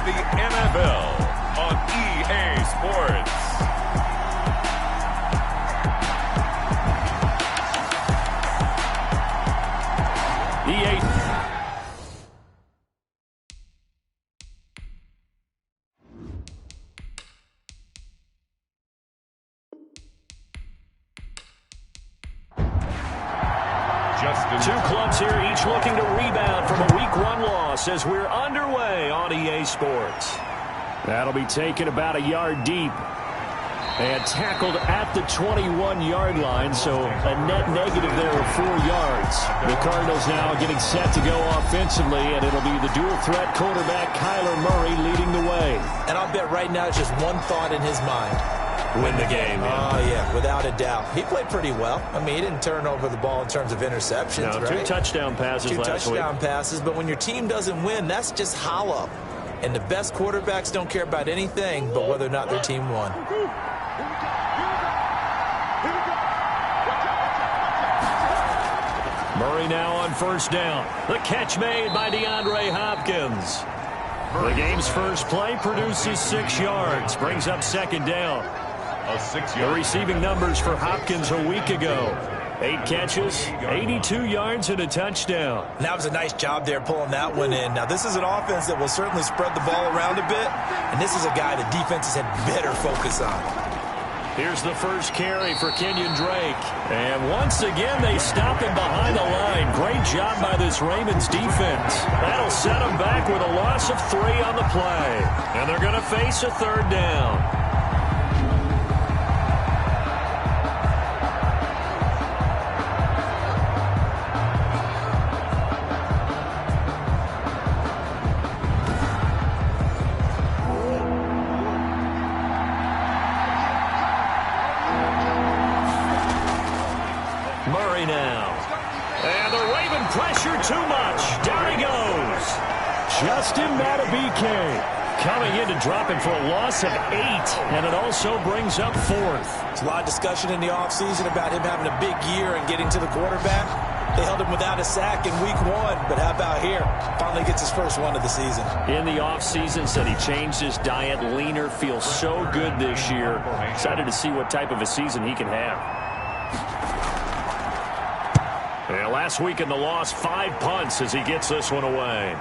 of the NFL on EA Sports. Two clubs here, each looking to rebound from a Week 1 loss as we're underway on EA Sports. That'll be taken about a yard deep and tackled at the 21-yard line, so a net negative there of 4 yards. The Cardinals now getting set to go offensively, and it'll be the dual-threat quarterback Kyler Murray leading the way. And I'll bet right now it's just one thought in his mind. Win the game. Oh, yeah, without a doubt. He played pretty well. I mean, he didn't turn over the ball in terms of interceptions, right? 2 touchdown passes last week. 2 touchdown passes, but when your team doesn't win, that's just hollow. And the best quarterbacks don't care about anything but whether or not their team won. Murray now on first down. The catch made by DeAndre Hopkins. The game's first play produces 6 yards, brings up second down. The receiving numbers for Hopkins a week ago. 8 catches, 82 yards, and a touchdown. And that was a nice job there pulling that one in. Now, this is an offense that will certainly spread the ball around a bit, and this is a guy the defenses had better focus on. Here's the first carry for Kenyon Drake. And once again, they stop him behind the line. Great job by this Ravens defense. That'll set them back with a loss of 3 on the play. And they're going to face a third down. Murray now. And the Raven pressure too much. Down he goes. Justin Madubuike coming in to drop him for a loss of 8. And it also brings up 4th. There's a lot of discussion in the offseason about him having a big year and getting to the quarterback. They held him without a sack in week 1. But how about here? Finally gets his first one of the season. In the offseason, said he changed his diet, leaner, feels so good this year. Excited to see what type of a season he can have. Yeah, last week in the loss, 5 punts as he gets this one away.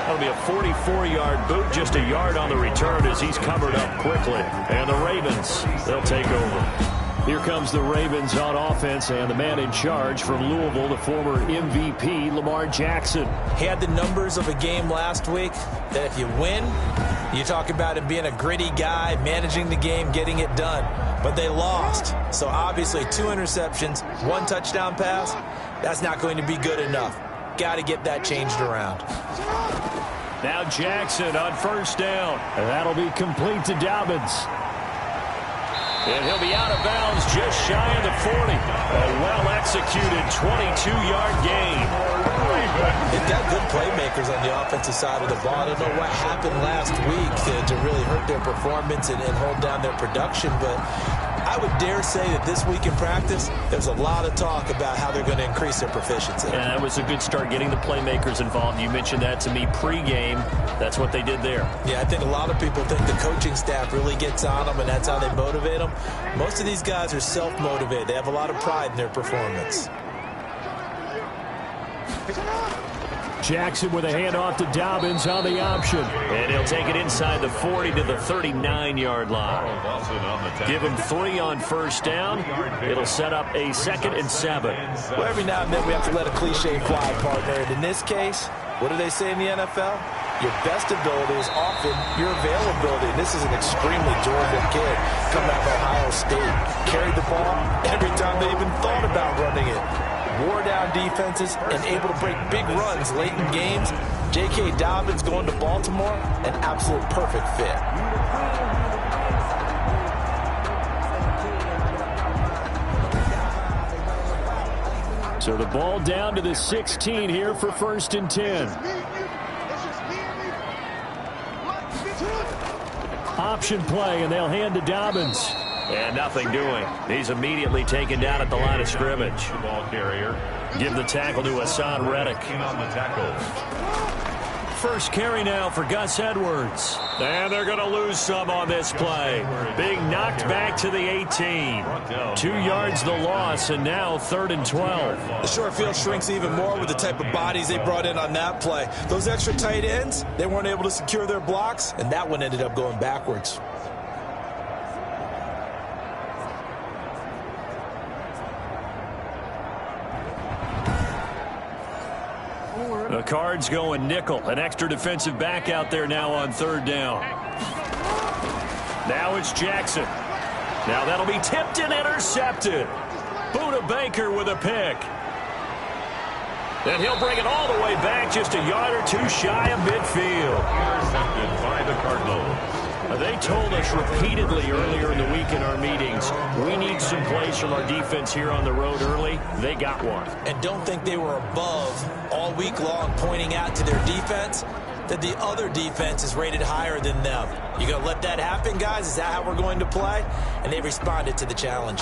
That'll be a 44-yard boot, just a yard on the return as he's covered up quickly. And the Ravens, they'll take over. Here comes the Ravens on offense, and the man in charge from Louisville, the former MVP, Lamar Jackson. He had the numbers of a game last week that if you win, you talk about him being a gritty guy, managing the game, getting it done. But they lost. So obviously 2 interceptions, 1 touchdown pass, that's not going to be good enough. Got to get that changed around. Now Jackson on first down. And that'll be complete to Dobbins. And he'll be out of bounds just shy of the 40. A well-executed 22-yard gain. They've got good playmakers on the offensive side of the ball. I don't know what happened last week to really hurt their performance and hold down their production, but I would dare say that this week in practice, there's a lot of talk about how they're going to increase their proficiency. Yeah, that was a good start, getting the playmakers involved. You mentioned that to me pregame. That's what they did there. Yeah, I think a lot of people think the coaching staff really gets on them, and that's how they motivate them. Most of these guys are self-motivated. They have a lot of pride in their performance. Jackson with a handoff to Dobbins on the option. And he'll take it inside the 40 to the 39-yard line. Give him 3 on first down. It'll set up a 2nd and 7. Well, every now and then we have to let a cliche fly, partner. And in this case, what do they say in the NFL? Your best ability is often your availability. And this is an extremely durable kid coming out of Ohio State. Carried the ball every time they even thought about running it. Wore down defenses and able to break big runs late in games. J.K. Dobbins going to Baltimore, an absolute perfect fit. So the ball down to the 16 here for 1st and 10. Option play, and they'll hand to Dobbins. And nothing doing. He's immediately taken down at the line of scrimmage. The ball carrier. Give the tackle to Hassan Reddick. On the tackle. First carry now for Gus Edwards. And they're going to lose some on this play. Being knocked back to the 18. 2 yards the loss, and now 3rd and 12. The short field shrinks even more with the type of bodies they brought in on that play. Those extra tight ends, they weren't able to secure their blocks, and that one ended up going backwards. The Cards going nickel. An extra defensive back out there now on 3rd down. Now it's Jackson. Now that'll be tipped and intercepted. Buda Baker with a pick. Then he'll bring it all the way back, just a yard or 2 shy of midfield. Intercepted by the Cardinals. They told us repeatedly earlier in the week in our meetings, we need some plays from our defense here on the road early. They got one. And don't think they were above all week long pointing out to their defense that the other defense is rated higher than them. You going to let that happen, guys? Is that how we're going to play? And they responded to the challenge.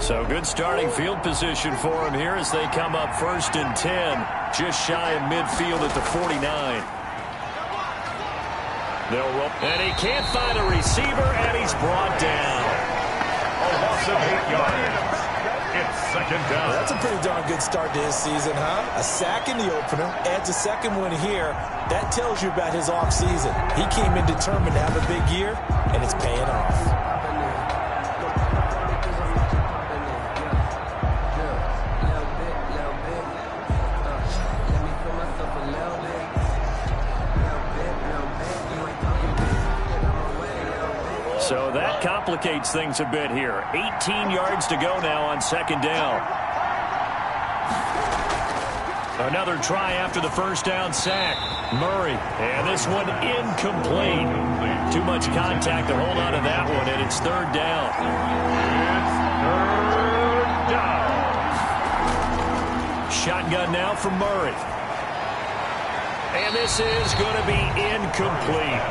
So good starting field position for them here as they come up 1st and 10, just shy of midfield at the 49. They'll roll, and he can't find a receiver, and he's brought down. A loss of 8 yards. It's 2nd down. That's a pretty darn good start to his season, huh? A sack in the opener, adds a 2nd one here. That tells you about his offseason. He came in determined to have a big year, and it's paying off. So that complicates things a bit here. 18 yards to go now on 2nd down. Another try after the 1st down sack. Murray, and this one incomplete. Too much contact to hold on to that one, and it's 3rd down. It's 3rd down. Shotgun now from Murray. And this is going to be incomplete.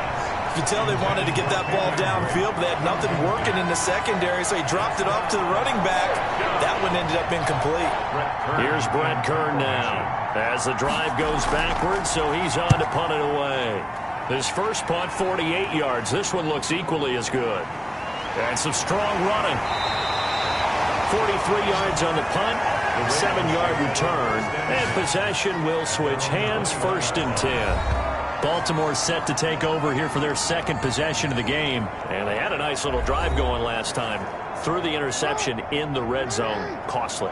You can tell they wanted to get that ball downfield, but they had nothing working in the secondary, so he dropped it off to the running back. That one ended up incomplete. Here's Brett Kern now as the drive goes backwards, so he's on to punt it away. His first punt, 48 yards. This one looks equally as good. And some strong running. 43 yards on the punt, 7-yard return, and possession will switch hands, 1st and 10. Baltimore set to take over here for their 2nd possession of the game. And they had a nice little drive going last time. Threw the interception in the red zone. Costly.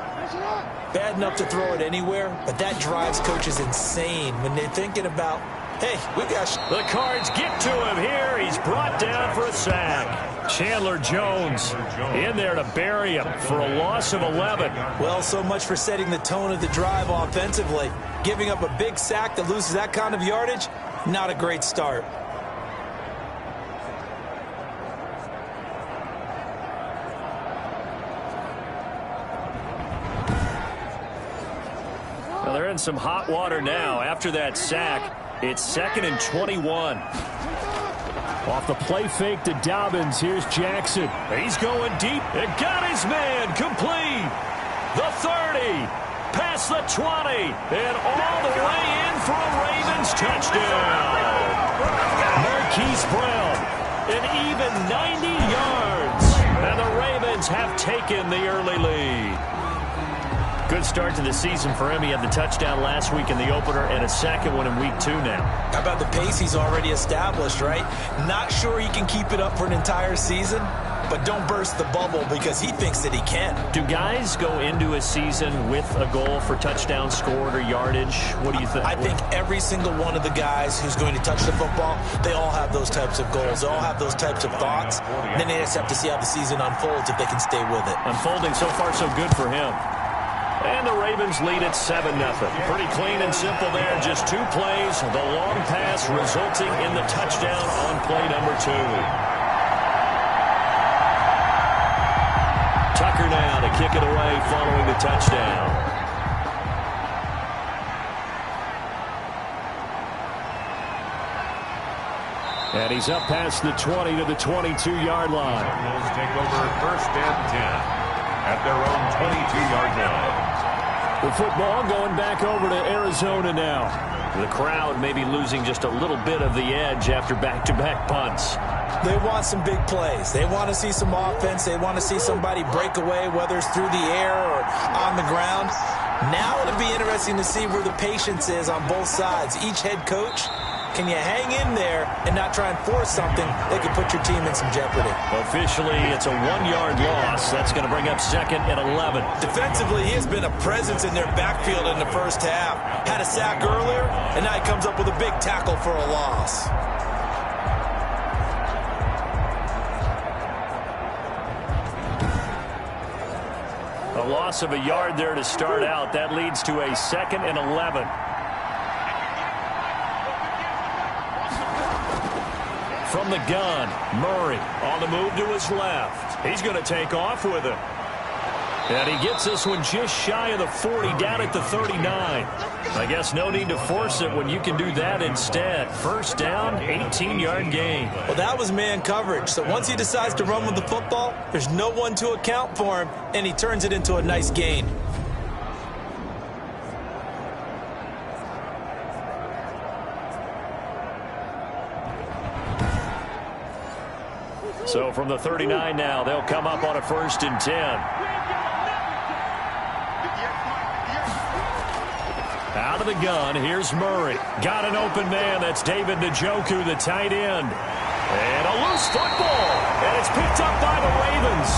Bad enough to throw it anywhere, but that drives coaches insane when they're thinking about, hey, we got... The Cards get to him here. He's brought down for a sack. Chandler Jones in there to bury him for a loss of 11. Well, so much for setting the tone of the drive offensively. Giving up a big sack that loses that kind of yardage, not a great start. Well, they're in some hot water now. After that sack, it's 2nd and 21. Off the play fake to Dobbins, here's Jackson. He's going deep and got his man complete. The 30, past the 20, and all the way in for a Ravens touchdown. Marquise Brown, an even 90 yards, and the Ravens have taken the early lead. Good start to the season for him. He had the touchdown last week in the opener and a 2nd one in week 2 now. How about the pace he's already established, right? Not sure he can keep it up for an entire season, but don't burst the bubble because he thinks that he can. Do guys go into a season with a goal for touchdowns scored or yardage? What do you think? I think every single one of the guys who's going to touch the football, they all have those types of goals. They all have those types of thoughts. And then they just have to see how the season unfolds if they can stay with it. Unfolding so far so good for him. And the Ravens lead at 7-0. Pretty clean and simple there. Just 2 plays. The long pass resulting in the touchdown on play number 2. Tucker now to kick it away following the touchdown. And he's up past the 20 to the 22-yard line. Cardinals take over 1st and 10 at their own 22-yard line. The football going back over to Arizona now. The crowd may be losing just a little bit of the edge after back-to-back punts. They want some big plays. They want to see some offense. They want to see somebody break away, whether it's through the air or on the ground. Now it'll be interesting to see where the patience is on both sides. Each head coach, can you hang in there and not try and force something that could put your team in some jeopardy? Officially, it's a 1-yard loss. That's going to bring up 2nd and 11. Defensively, he has been a presence in their backfield in the first half. Had a sack earlier, and now he comes up with a big tackle for a loss. A loss of a yard there to start out. That leads to a 2nd and 11. From the gun, Murray on the move to his left. He's going to take off with it. And he gets this one just shy of the 40, down at the 39. I guess no need to force it when you can do that instead. 1st down, 18-yard gain. Well, that was man coverage. So once he decides to run with the football, there's no one to account for him, and he turns it into a nice gain. So from the 39 now, they'll come up on a 1st and 10. Out of the gun, here's Murray. Got an open man. That's David Njoku, the tight end. And a loose football. And it's picked up by the Ravens.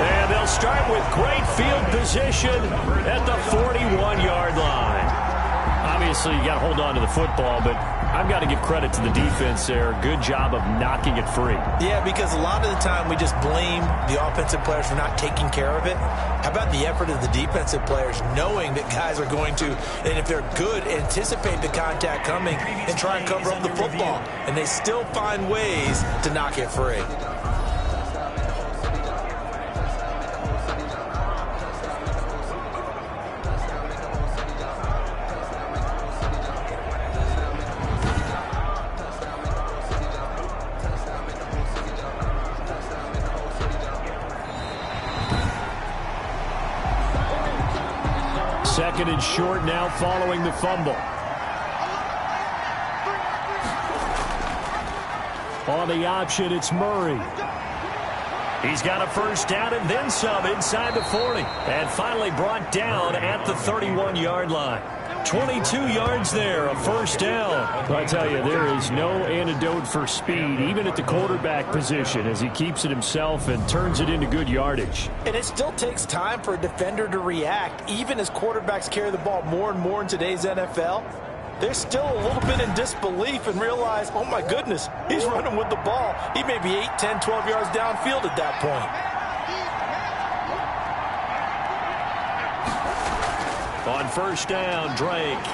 And they'll start with great field position at the 41-yard line. Obviously, you got to hold on to the football, but I've got to give credit to the defense there. Good job of knocking it free. Yeah, because a lot of the time we just blame the offensive players for not taking care of it. How about the effort of the defensive players knowing that guys are going to, and if they're good, anticipate the contact coming and try and cover up the football. And they still find ways to knock it free. Second and short now following the fumble. On the option, it's Murray. He's got a 1st down and then some inside the 40. And finally brought down at the 31-yard line. 22 yards there, a 1st down. I tell you, there is no antidote for speed, even at the quarterback position, as he keeps it himself and turns it into good yardage. And it still takes time for a defender to react, even as quarterbacks carry the ball more and more in today's NFL. They're still a little bit in disbelief and realize, oh my goodness, he's running with the ball. He may be 8, 10, 12 yards downfield at that point. On 1st down, Drake.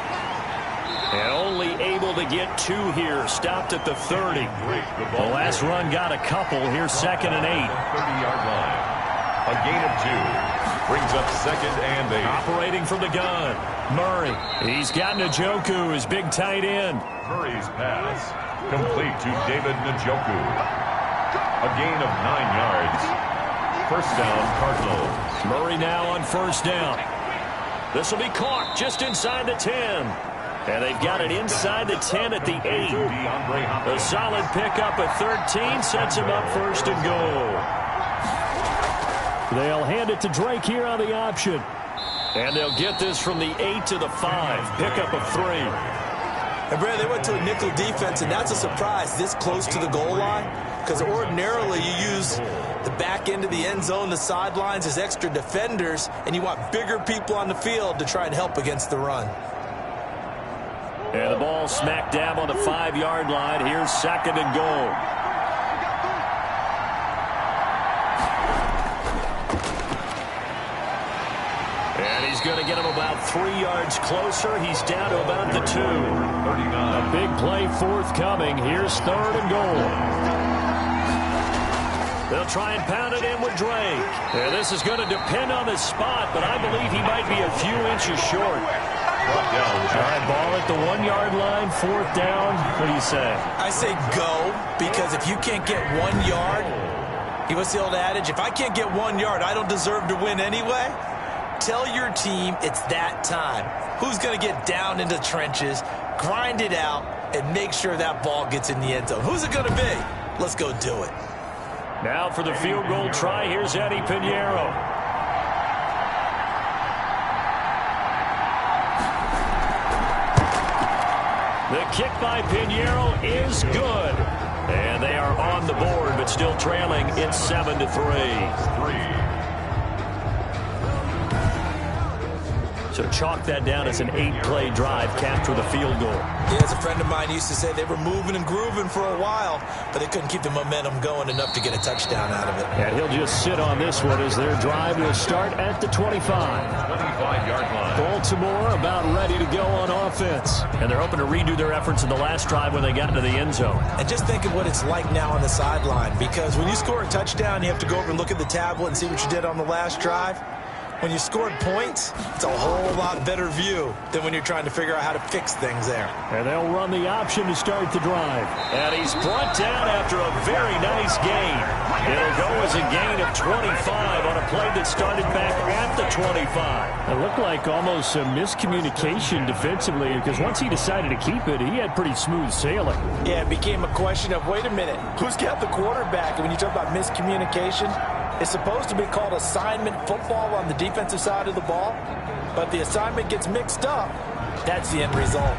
And only able to get 2 here. Stopped at the 30. The last run got a couple. Here's 2nd and 8. 30-yard line. A gain of 2. Brings up 2nd and 8. Operating from the gun. Murray. He's got Njoku, his big tight end. Murray's pass. Complete to David Njoku. A gain of 9 yards. 1st down, Cardinals. Murray now on 1st down. This will be caught just inside the 10. And they've got it inside the 10 at the 8. A solid pickup at 13 sets him up 1st and goal. They'll hand it to Drake here on the option. And they'll get this from the 8 to the 5. Pickup of 3. And Brad, they went to a nickel defense, and that's a surprise this close to the goal line. Because ordinarily you use the back end of the end zone, the sidelines as extra defenders, and you want bigger people on the field to try and help against the run. And the ball smack dab on the 5-yard line. Here's 2nd and goal. And he's going to get him about 3 yards closer. He's down to about the 2. 39. A big play forthcoming. Here's 3rd and goal. They'll try and pound it in with Drake. And this is going to depend on his spot, but I believe he might be a few inches short. brought down. All right, ball at the 1-yard line, 4th down. What do you say? I say go, because if you can't get 1 yard, what's the old adage? If I can't get 1 yard, I don't deserve to win anyway. Tell your team it's that time. Who's going to get down into the trenches, grind it out, and make sure that ball gets in the end zone? Who's it going to be? Let's go do it. Now for the field goal try, here's Eddie Pinheiro. The kick by Pinheiro is good. And they are on the board, but still trailing. It's 7-3. So chalk that down as an 8-play drive capped with a field goal. Yeah, as a friend of mine used to say, they were moving and grooving for a while, but they couldn't keep the momentum going enough to get a touchdown out of it. And he'll just sit on this one as their drive will start at the 25. 25-yard line. Baltimore about ready to go on offense. And they're hoping to redo their efforts in the last drive when they got into the end zone. And just think of what it's like now on the sideline, because when you score a touchdown, you have to go over and look at the tablet and see what you did on the last drive. When you scored points, it's a whole lot better view than when you're trying to figure out how to fix things there. And they'll run the option to start the drive. And he's brought down after a very nice gain. It'll go as a gain of 25 on a play that started back at the 25. It looked like almost a miscommunication defensively, because once he decided to keep it, he had pretty smooth sailing. Yeah, it became a question of, wait a minute, who's got the quarterback? And when you talk about miscommunication, it's supposed to be called assignment football on the defensive side of the ball, but the assignment gets mixed up. That's the end result.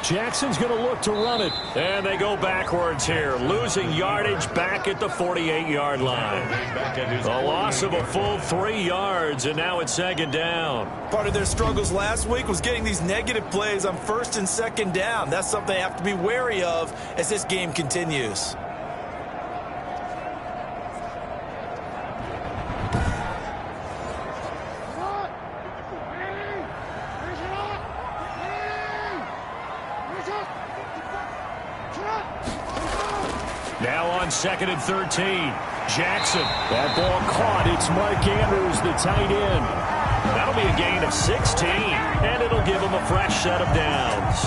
Jackson's going to look to run it. And they go backwards here, losing yardage back at the 48-yard line. A loss of a full 3 yards, and now it's 2nd down. Part of their struggles last week was getting these negative plays on 1st and 2nd down. That's something they have to be wary of as this game continues. Now on 2nd and 13. Jackson. That ball caught. It's Mark Andrews, the tight end. That'll be a gain of 16, and it'll give him a fresh set of downs.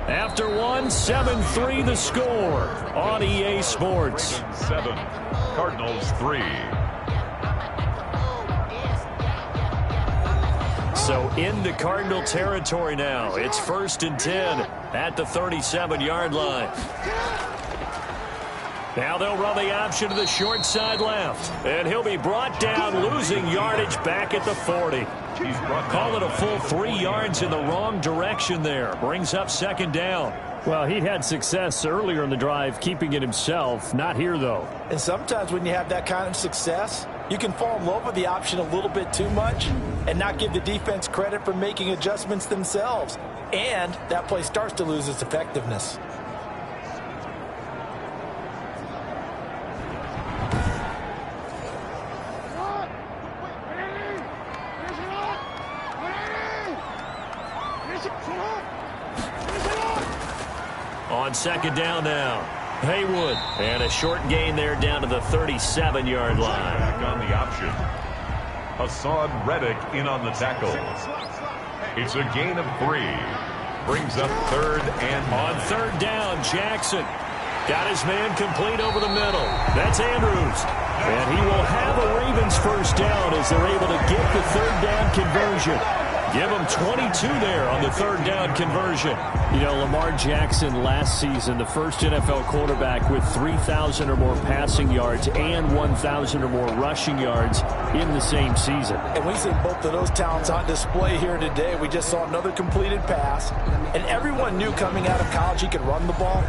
After 7-3 the score on EA Sports. 7, Cardinals 3. So into Cardinal territory now. It's 1st and 10 at the 37-yard line. Now they'll run the option to the short side left. And he'll be brought down, losing yardage back at the 40. Call it a full 3 yards in the wrong direction there. Brings up 2nd down. Well, he'd had success earlier in the drive keeping it himself. Not here, though. And sometimes when you have that kind of success, you can fall in love with the option a little bit too much and not give the defense credit for making adjustments themselves. And that play starts to lose its effectiveness. On 2nd down now, Haywood. And a short gain there down to the 37-yard line. Back on the option. Hassan Reddick in on the tackle. It's a gain of 3. Brings up 3rd and 9. On 3rd down, Jackson got his man complete over the middle. That's Andrews. And he will have a Ravens 1st down as they're able to get the 3rd down conversion. Give him 22 there on the 3rd down conversion. You know, Lamar Jackson last season, the first NFL quarterback with 3,000 or more passing yards and 1,000 or more rushing yards in the same season. And we see both of those talents on display here today. We just saw another completed pass. And everyone knew coming out of college he could run the ball.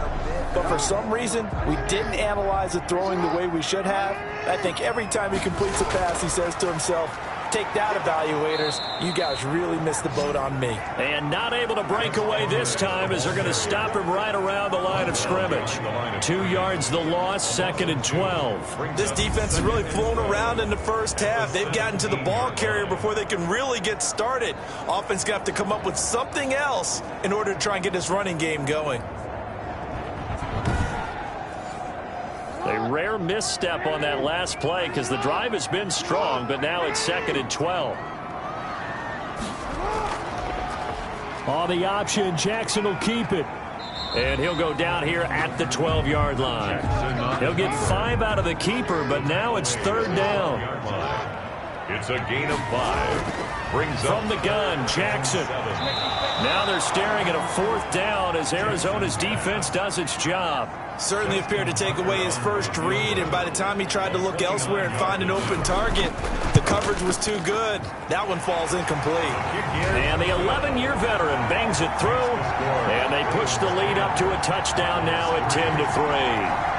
But for some reason, we didn't analyze the throwing the way we should have. I think every time he completes a pass, he says to himself, take that, evaluators. You guys really missed the boat on me. And not able to break away this time as they're going to stop him right around the line of scrimmage. 2 yards the loss, 2nd and 12. This defense has really flown around in the first half. They've gotten to the ball carrier before they can really get started. Offense going to have to come up with something else in order to try and get this running game going. A rare misstep on that last play because the drive has been strong, but now it's 2nd and 12. On the option, Jackson will keep it. And he'll go down here at the 12-yard line. He'll get 5 out of the keeper, but now it's 3rd down. It's a gain of 5. Brings from the gun, Jackson. Now they're staring at a 4th down as Arizona's defense does its job. Certainly appeared to take away his first read, and by the time he tried to look elsewhere and find an open target, the coverage was too good. That one falls incomplete. And the 11-year veteran bangs it through, and they push the lead up to a touchdown now at 10-3.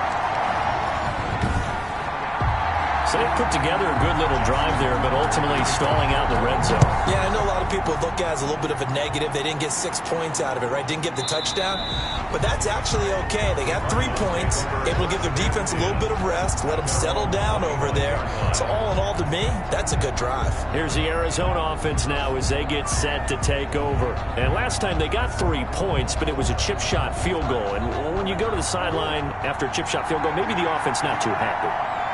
So they put together a good little drive there, but ultimately stalling out in the red zone. Yeah, I know a lot of people look at it as a little bit of a negative. They didn't get 6 points out of it, right? Didn't get the touchdown. But that's actually okay. They got 3 points, able to give their defense a little bit of rest, let them settle down over there. So all in all, to me, that's a good drive. Here's the Arizona offense now as they get set to take over. And last time they got 3 points, but it was a chip shot field goal. And when you go to the sideline after a chip shot field goal, maybe the offense not too happy.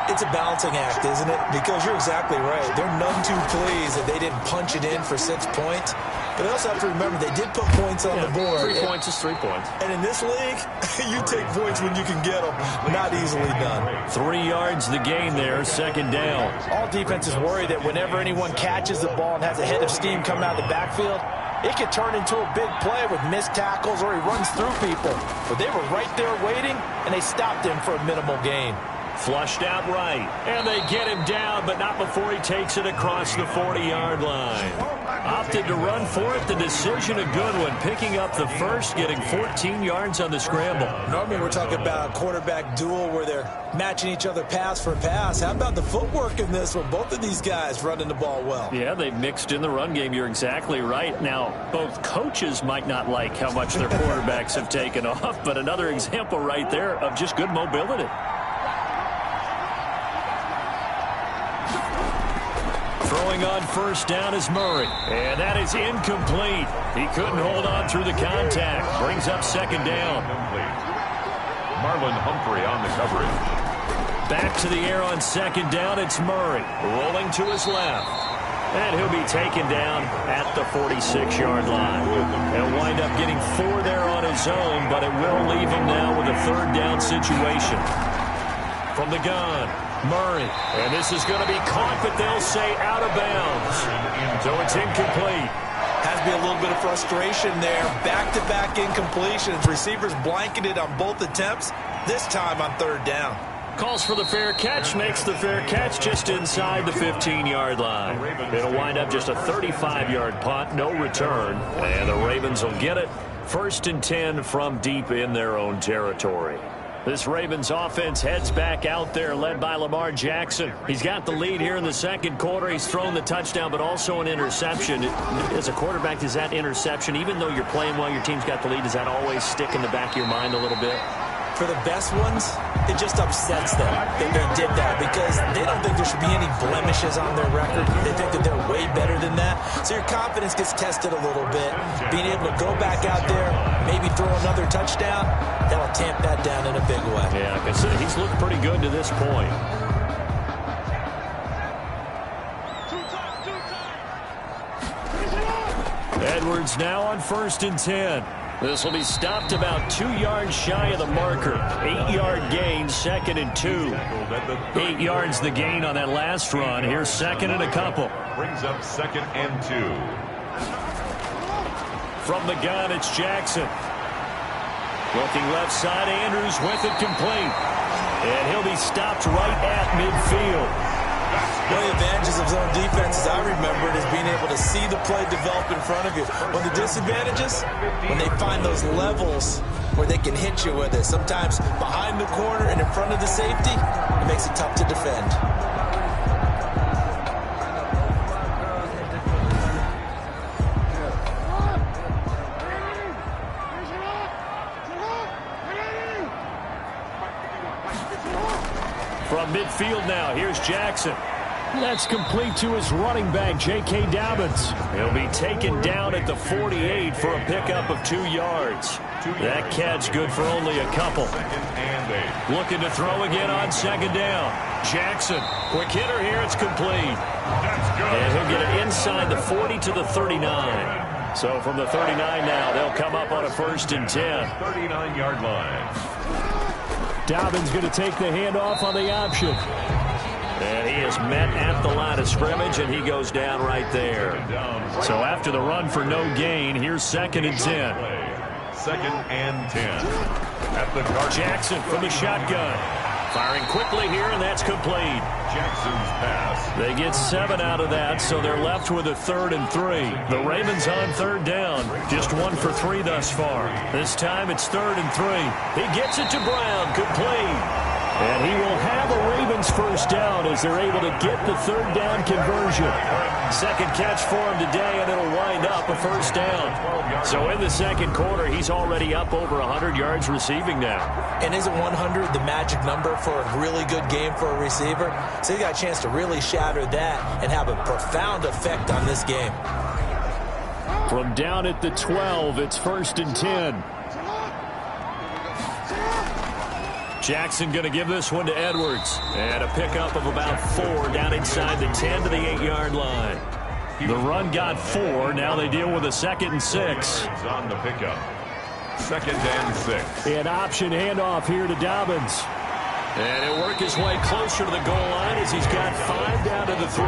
It's a balancing act, isn't it? Because you're exactly right. They're none too pleased that they didn't punch it in for 6 points. But they also have to remember they did put points on the board. 3 points is 3 points. And in this league, you take points when you can get them. Not easily done. 3 yards the gain there, 2nd down. All defenses worry that whenever anyone catches the ball and has a head of steam coming out of the backfield, it could turn into a big play with missed tackles or he runs through people. But they were right there waiting, and they stopped him for a minimal gain. Flushed out right, and they get him down, but not before he takes it across the 40-yard line. Opted to run for it. The decision a good one, picking up the first, getting 14 yards on the scramble. Normally we're talking about a quarterback duel where they're matching each other pass for pass. How about the footwork in this one? Both of these guys running the ball well. Yeah, they've mixed in the run game. You're exactly right. Now, both coaches might not like how much their quarterbacks have taken off, but another example right there of just good mobility. Throwing on 1st down is Murray. And that is incomplete. He couldn't hold on through the contact. Brings up 2nd down. Marlon Humphrey on the coverage. Back to the air on 2nd down. It's Murray rolling to his left. And he'll be taken down at the 46-yard line. He'll wind up getting 4 there on his own, but it will leave him now with a 3rd down situation. From the gun, Murray. And this is going to be caught, but they'll say out of bounds. So it's incomplete. Has to be a little bit of frustration there. Back-to-back incompletions. Receivers blanketed on both attempts, this time on 3rd down. Calls for the fair catch, makes the fair catch just inside the 15-yard line. It'll wind up just a 35-yard punt, no return. And the Ravens will get it. 1st and 10 from deep in their own territory. This Ravens offense heads back out there, led by Lamar Jackson. He's got the lead here in the 2nd quarter. He's thrown the touchdown, but also an interception. As a quarterback, does that interception, even though you're playing well, your team's got the lead, does that always stick in the back of your mind a little bit? For the best ones, it just upsets them that they did that because they don't think there should be any blemishes on their record. They think that they're way better than that. So your confidence gets tested a little bit. Being able to go back out there, maybe throw another touchdown, that'll tamp that down in a big way. Yeah, because he's looked pretty good to this point. Edwards now on 1st and 10. This will be stopped about 2 yards shy of the marker. 8-yard gain, 2nd and 2. 8 yards the gain on that last run. Here's 2nd and a couple. Brings up 2nd and 2. From the gun, it's Jackson. Looking left side, Andrews with it complete. And he'll be stopped right at midfield. One of the advantages of zone defense, as I remember it, is being able to see the play develop in front of you. One of the disadvantages, when they find those levels where they can hit you with it. Sometimes behind the corner and in front of the safety, it makes it tough to defend. From midfield now, here's Jackson. That's complete to his running back, J.K. Dobbins. He'll be taken down at the 48 for a pickup of 2 yards. That catch good for only a couple. Looking to throw again on second down. Jackson, quick hitter here, it's complete. And he'll get it inside the 40 to the 39. So from the 39 now, they'll come up on a 1st and 10. 39-yard line. Dobbins going to take the handoff on the option. And he is met at the line of scrimmage, and he goes down right there. So after the run for no gain, here's 2nd and 10. 2nd and 10. At the Cardinals. Jackson from the shotgun. Firing quickly here, and that's complete. Jackson's pass. They get 7 out of that, so they're left with a 3rd and 3. The Ravens on 3rd down. Just 1 for 3 thus far. This time it's 3rd and 3. He gets it to Brown, complete. And he will have a Ravens 1st down as they're able to get the 3rd down conversion. Second catch for him today, and it'll wind up a 1st down. So in the 2nd quarter, he's already up over 100 yards receiving now. And isn't 100 the magic number for a really good game for a receiver? So he got a chance to really shatter that and have a profound effect on this game. From down at the 12, it's 1st and 10. Jackson going to give this one to Edwards. And a pickup of about 4 down inside the 10 to the 8-yard line. The run got 4. Now they deal with a 2nd and 6. On the pickup. 2nd and 6. An option handoff here to Dobbins. And he'll work his way closer to the goal line as he's got 5 down to the 3.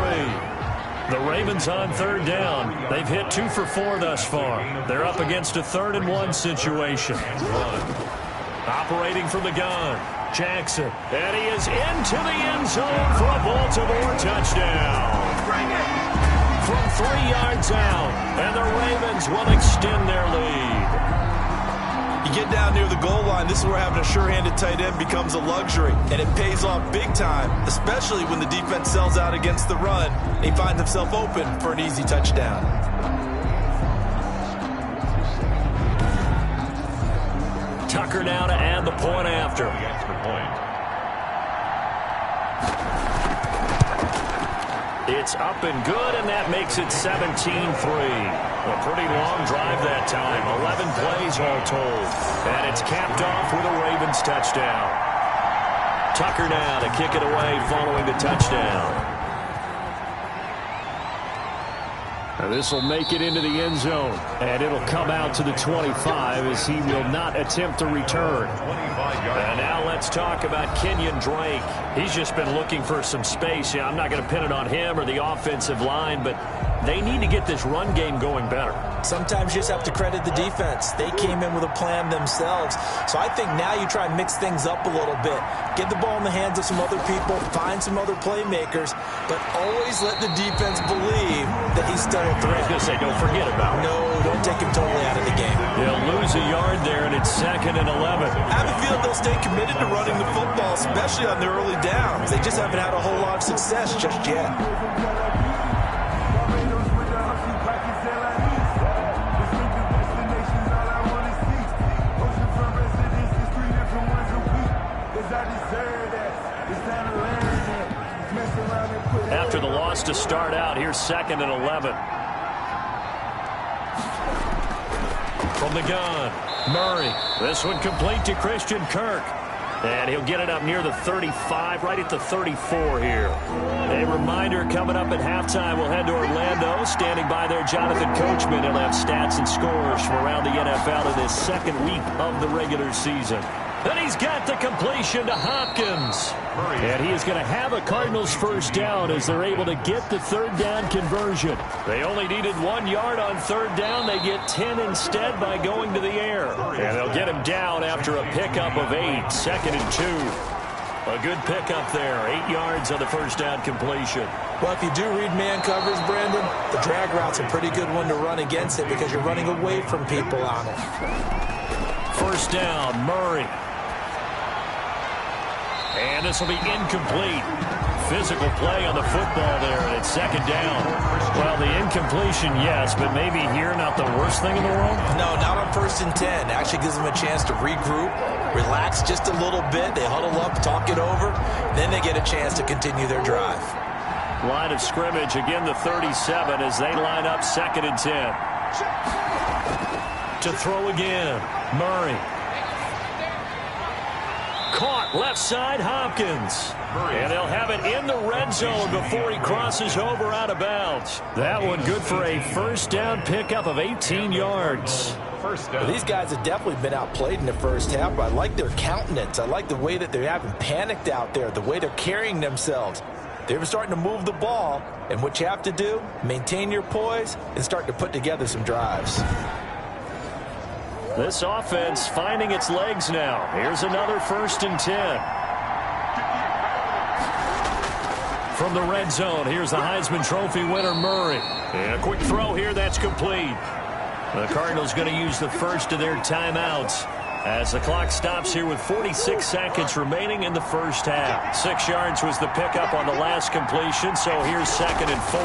The Ravens on 3rd down. They've hit 2 for 4 thus far. They're up against a 3rd and 1 situation. Operating from the gun, Jackson. And he is into the end zone for a Baltimore touchdown. From 3 yards out, and the Ravens will extend their lead. You get down near the goal line, this is where having a sure-handed tight end becomes a luxury. And it pays off big time, especially when the defense sells out against the run. And he finds himself open for an easy touchdown. Tucker now to add the point after. The extra point. It's up and good, and that makes it 17-3. A pretty long drive that time. 11 plays all told. And it's capped off with a Ravens touchdown. Tucker now to kick it away following the touchdown. This will make it into the end zone, and it'll come out to the 25 as he will not attempt to return. And now let's talk about Kenyon Drake. He's just been looking for some space. I'm not going to pin it on him or the offensive line, but they need to get this run game going better. Sometimes you just have to credit the defense. They came in with a plan themselves. So I think now you try and mix things up a little bit. Get the ball in the hands of some other people, find some other playmakers, but always let the defense believe that he's still a threat. I was going to say, don't forget about it. No, don't take him totally out of the game. They'll lose a yard there, and it's 2nd and 11. I have a feeling they'll stay committed to running the football, especially on their early downs. They just haven't had a whole lot of success just yet. After the loss to start out, here's 2nd and 11. From the gun, Murray. This one complete to Christian Kirk. And he'll get it up near the 35, right at the 34 here. A reminder, coming up at halftime, we'll head to Orlando. Standing by there, Jonathan Coachman. He'll have stats and scores from around the NFL in this 2nd week of the regular season. And he's got the completion to Hopkins. And he is going to have a Cardinals 1st down as they're able to get the 3rd down conversion. They only needed 1 yard on 3rd down. They get 10 instead by going to the air. And they'll get him down after a pickup of 8, 2nd and 2. A good pickup there, 8 yards on the 1st down completion. Well, if you do read man covers, Brandon, the drag route's a pretty good one to run against it because you're running away from people on it. 1st down, Murray. And this will be incomplete. Physical play on the football there, and it's 2nd down. Well, the incompletion, yes, but maybe here not the worst thing in the world? No, not on 1st and 10. Actually gives them a chance to regroup, relax just a little bit. They huddle up, talk it over. Then they get a chance to continue their drive. Line of scrimmage, again the 37 as they line up 2nd and 10. To throw again, Murray. Caught left side, Hopkins. And they'll have it in the red zone before he crosses over out of bounds. That one good for a first down pickup of 18 yards. Well, these guys have definitely been outplayed in the first half, but I like their countenance. I like the way that they haven't panicked out there, the way they're carrying themselves. They're starting to move the ball, and what you have to do, maintain your poise and start to put together some drives. This offense finding its legs now. Here's another 1st and 10. From the red zone, here's the Heisman Trophy winner, Murray. And a quick throw here, that's complete. The Cardinals going to use the first of their timeouts as the clock stops here with 46 seconds remaining in the first half. 6 yards was the pickup on the last completion, so here's 2nd and 4.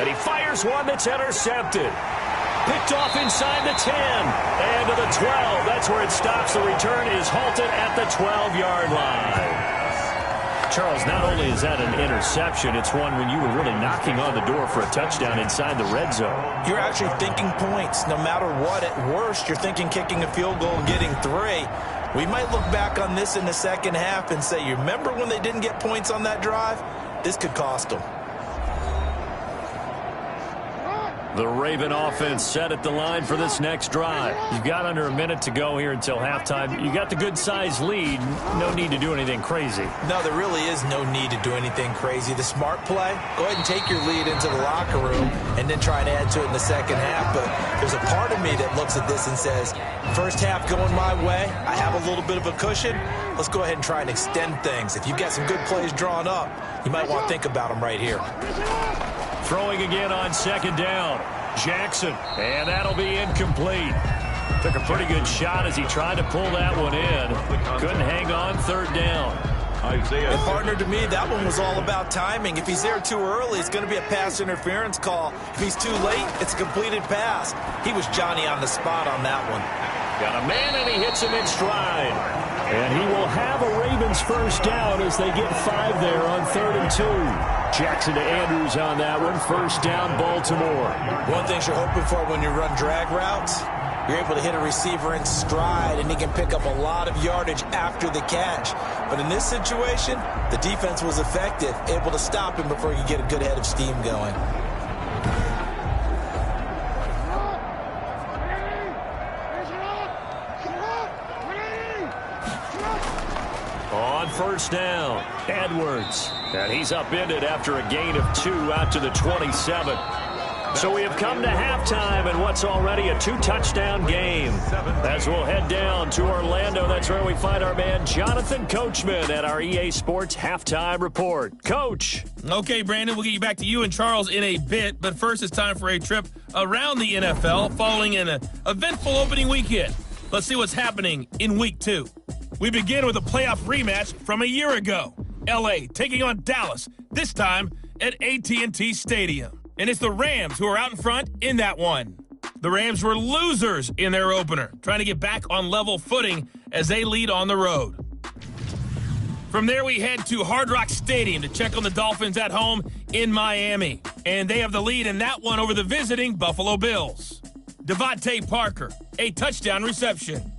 And he fires one that's intercepted. Picked off inside the 10 and to the 12. That's where it stops. The return is halted at the 12-yard line. Charles, not only is that an interception, it's one when you were really knocking on the door for a touchdown inside the red zone. You're actually thinking points. No matter what, at worst, you're thinking kicking a field goal and getting 3. We might look back on this in the second half and say, you remember when they didn't get points on that drive? This could cost them. The Raven offense set at the line for this next drive. You've got under a minute to go here until halftime. You got the good-sized lead. No need to do anything crazy. No, there really is no need to do anything crazy. The smart play, go ahead and take your lead into the locker room and then try and add to it in the second half. But there's a part of me that looks at this and says, first half going my way, I have a little bit of a cushion. Let's go ahead and try and extend things. If you've got some good plays drawn up, you might want to think about them right here. Throwing again on 2nd down. Jackson, and that'll be incomplete. Took a pretty good shot as he tried to pull that one in. Couldn't hang on 3rd down. And partner, to me, that one was all about timing. If he's there too early, it's going to be a pass interference call. If he's too late, it's a completed pass. He was Johnny on the spot on that one. Got a man, and he hits him in stride. And he will have a Ravens first down as they get 5 there on 3rd and 2. Jackson to Andrews on that one. First down, Baltimore. One thing you're hoping for when you run drag routes, you're able to hit a receiver in stride, and he can pick up a lot of yardage after the catch. But in this situation, the defense was effective, able to stop him before you get a good head of steam going. On first down, Edwards. And he's upended after a gain of 2 out to the 27. So we have come to halftime in what's already a 2-touchdown game. As we'll head down to Orlando, that's where we find our man Jonathan Coachman at our EA Sports Halftime Report. Coach. Okay, Brandon, we'll get you back to you and Charles in a bit. But first, it's time for a trip around the NFL following an eventful opening weekend. Let's see what's happening in Week 2. We begin with a playoff rematch from a year ago. L.A. taking on Dallas, this time at AT&T Stadium. And it's the Rams who are out in front in that one. The Rams were losers in their opener, trying to get back on level footing as they lead on the road. From there, we head to Hard Rock Stadium to check on the Dolphins at home in Miami. And they have the lead in that one over the visiting Buffalo Bills. Devontae Parker, a touchdown reception.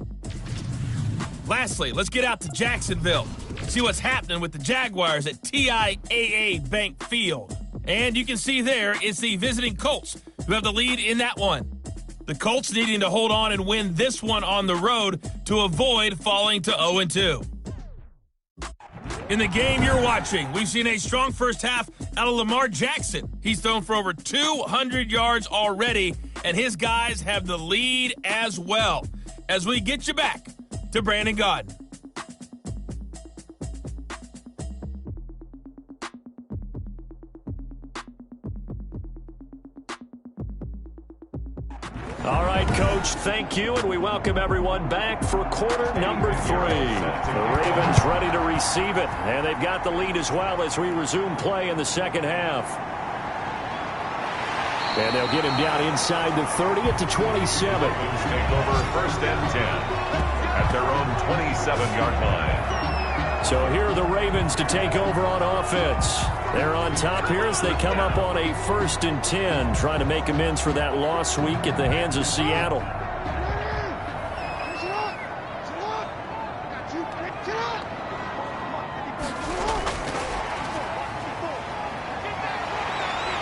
Lastly, let's get out to Jacksonville. See what's happening with the Jaguars at TIAA Bank Field. And you can see there it's the visiting Colts who have the lead in that one. The Colts needing to hold on and win this one on the road to avoid falling to 0-2. In the game you're watching, we've seen a strong first half out of Lamar Jackson. He's thrown for over 200 yards already, and his guys have the lead as well. As we get you back to Brandon Gaudin. All right, Coach, thank you, and we welcome everyone back for quarter number 3. The Ravens ready to receive it, and they've got the lead as well as we resume play in the second half. And they'll get him down inside the 30 at the 27. Ravens take over 1st and 10 at their own 27-yard line. So here are the Ravens to take over on offense. They're on top here as they come up on a 1st and 10, trying to make amends for that loss week at the hands of Seattle.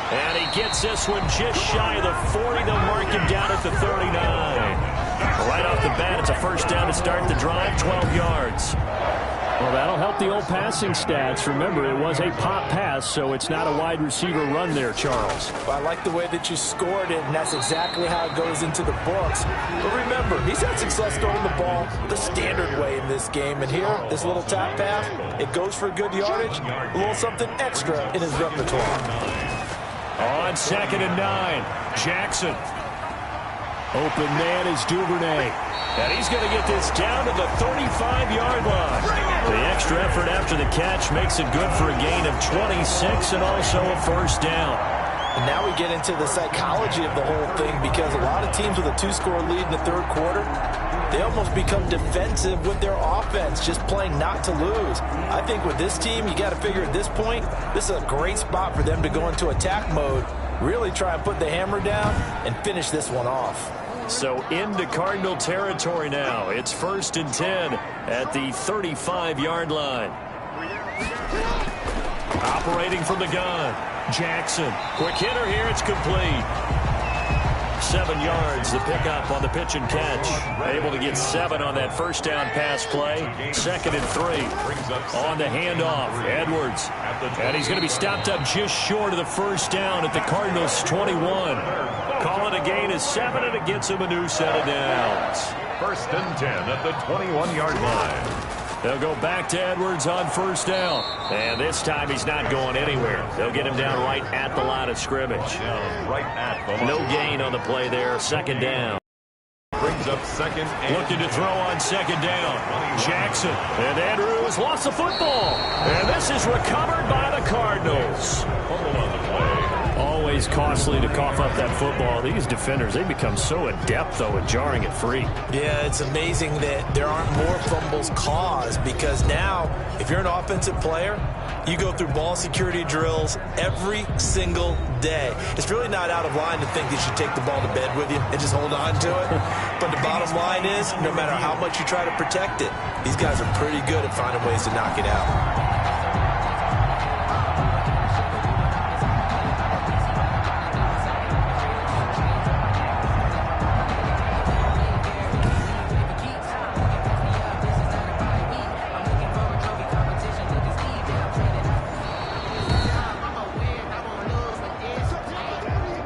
And he gets this one just shy of the 40. They'll mark him down at the 39. Right off the bat, it's a 1st down to start the drive, 12 yards. Well, that'll help the old passing stats. Remember, it was a pop pass, so it's not a wide receiver run there, Charles. Well, I like the way that you scored it, and that's exactly how it goes into the books. But remember, he's had success throwing the ball the standard way in this game. And here, this little tap pass, it goes for good yardage, a little something extra in his repertoire. On 2nd and 9, Jackson. Open man is Duvernay. And he's going to get this down to the 35-yard line. The extra effort after the catch makes it good for a gain of 26 and also a 1st down. And now we get into the psychology of the whole thing, because a lot of teams with a 2-score lead in the 3rd quarter, they almost become defensive with their offense, just playing not to lose. I think with this team, you got to figure at this point, this is a great spot for them to go into attack mode, really try and put the hammer down and finish this one off. So into Cardinal territory now. It's 1st and 10 at the 35-yard line. Operating from the gun, Jackson. Quick hitter here, it's complete. 7 yards, the pickup on the pitch and catch. Able to get 7 on that 1st down pass play. 2nd and 3. On the handoff, Edwards. And he's going to be stopped up just short of the 1st down at the Cardinals' 21. Call it a gain of 7, and it gets him a new set of downs. 1st and 10 at the 21-yard line. They'll go back to Edwards on 1st down. And this time he's not going anywhere. They'll get him down right at the line of scrimmage. Right at the line. No gain on the play there. 2nd down. Brings up 2nd and looking to throw on 2nd down. Jackson. And Andrews lost the football. And this is recovered by the Cardinals. fumble on the play. Always costly to cough up that football. These defenders, they become so adept, though, at jarring it free. Yeah, it's amazing that there aren't more fumbles caused, because now, if you're an offensive player, you go through ball security drills every single day. It's really not out of line to think that you take the ball to bed with you and just hold on to it. But the bottom line is, no matter how much you try to protect it, these guys are pretty good at finding ways to knock it out.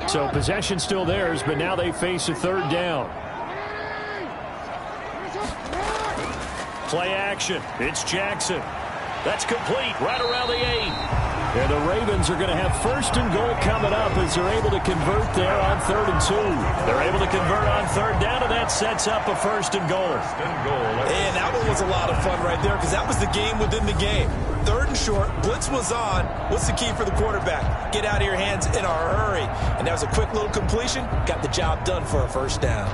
So possession still theirs, but now they face a 3rd down. Play action. It's Jackson. That's complete right around the 8. And the Ravens are going to have 1st and goal coming up as they're able to convert there on 3rd and 2. They're able to convert on 3rd down, and that sets up a 1st and goal. And that one was a lot of fun right there, because that was the game within the game. 3rd and short, blitz was on. What's the key for the quarterback? Get out of your hands in a hurry. And that was a quick little completion. Got the job done for a 1st down.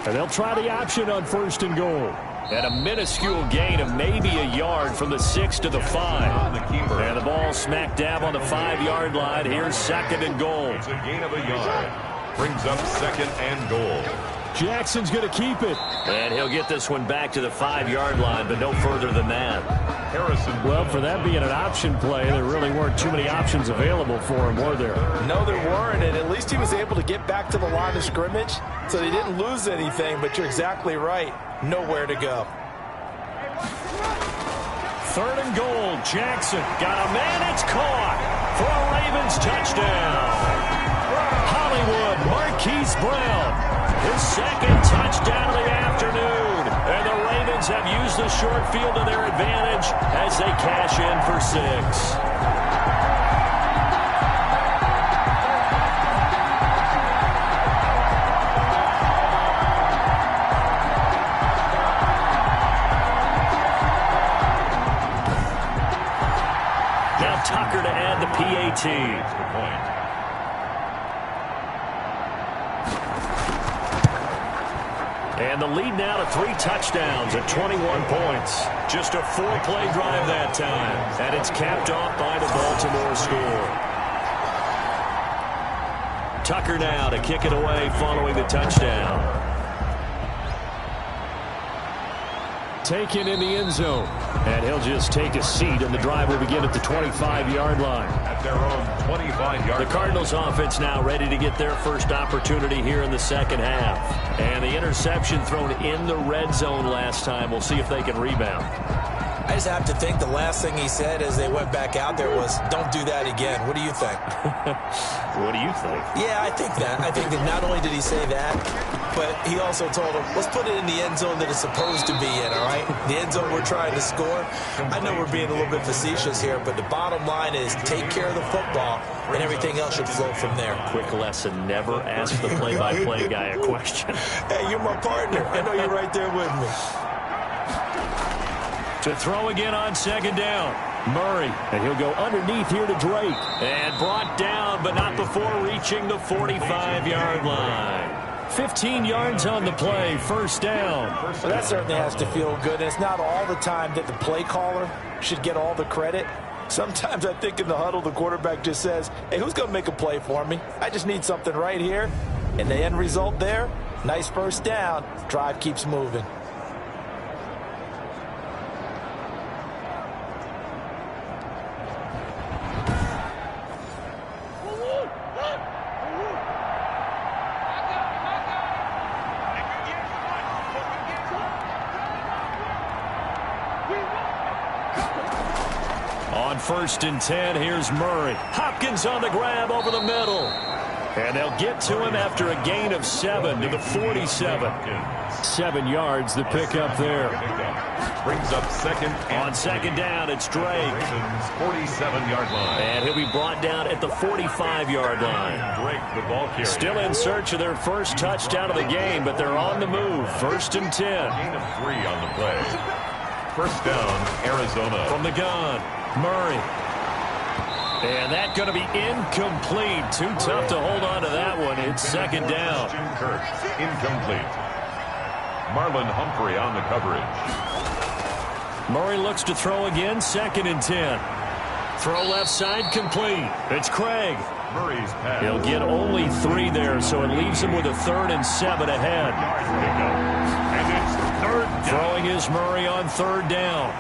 And they'll try the option on 1st and goal. And a minuscule gain of maybe a yard from the 6 to the 5. And the ball smack dab on the 5-yard line. Here's 2nd and goal. It's a gain of a yard. Brings up 2nd and goal. Jackson's going to keep it. And he'll get this one back to the 5-yard line, but no further than that. Harrison. Well, for that being an option play, there really weren't too many options available for him, were there? No, there weren't, and at least he was able to get back to the line of scrimmage, so they didn't lose anything, but you're exactly right. Nowhere to go. 3rd and goal. Jackson got a man. It's caught for a Ravens touchdown. Hollywood Marquise Brown, his 2nd touchdown of the afternoon. And the Ravens have used the short field to their advantage as they cash in for 6. Now Tucker to add the PAT. That's the point. And the lead now to 3 touchdowns at 21 points. Just a 4-play drive that time. And it's capped off by the Baltimore score. Tucker now to kick it away following the touchdown. Taken in the end zone. And he'll just take a seat, and the drive will begin at the 25-yard line. At their own 25-yard line. The Cardinals offense now ready to get their first opportunity here in the second half. And the interception thrown in the red zone last time. We'll see if they can rebound. I just have to think the last thing he said as they went back out there was, don't do that again. What do you think? What do you think? Yeah, I think that. I think that not only did he say that, but he also told him, let's put it in the end zone that it's supposed to be in, all right? The end zone we're trying to score. I know we're being a little bit facetious here, but the bottom line is take care of the football, and everything else should flow from there. Quick lesson, never ask the play-by-play guy a question. Hey, you're my partner. I know you're right there with me. To throw again on second down. Murray, and he'll go underneath here to Drake. And brought down, but not before reaching the 45-yard line. 15 yards on the play, first down. Well, that certainly has to feel good. And it's not all the time that the play caller should get all the credit. Sometimes I think in the huddle, the quarterback just says, hey, who's going to make a play for me? I just need something right here. And the end result there, nice first down. Drive keeps moving. On 1st and 10, here's Murray. Hopkins on the grab over the middle. And they'll get to him after a gain of 7 to the 47. 7 yards, the pickup there. Brings up second. On second down, it's Drake. 47-yard line. And he'll be brought down at the 45-yard line. Drake, the ball carrier. Still in search of their first touchdown of the game, but they're on the move. 1st and 10. Gain of 3 on the play. First down, Arizona. From the gun, Murray. And that's going to be incomplete. Too tough to hold on to that one. It's second down. Jim Kirk, incomplete. Marlon Humphrey on the coverage. Murray looks to throw again, 2nd and 10. Throw left side, complete. It's Craig. Murray's pass. He'll get only 3 there, so it leaves him with a 3rd and 7 ahead. And it's third down. Throwing is Murray on 3rd down.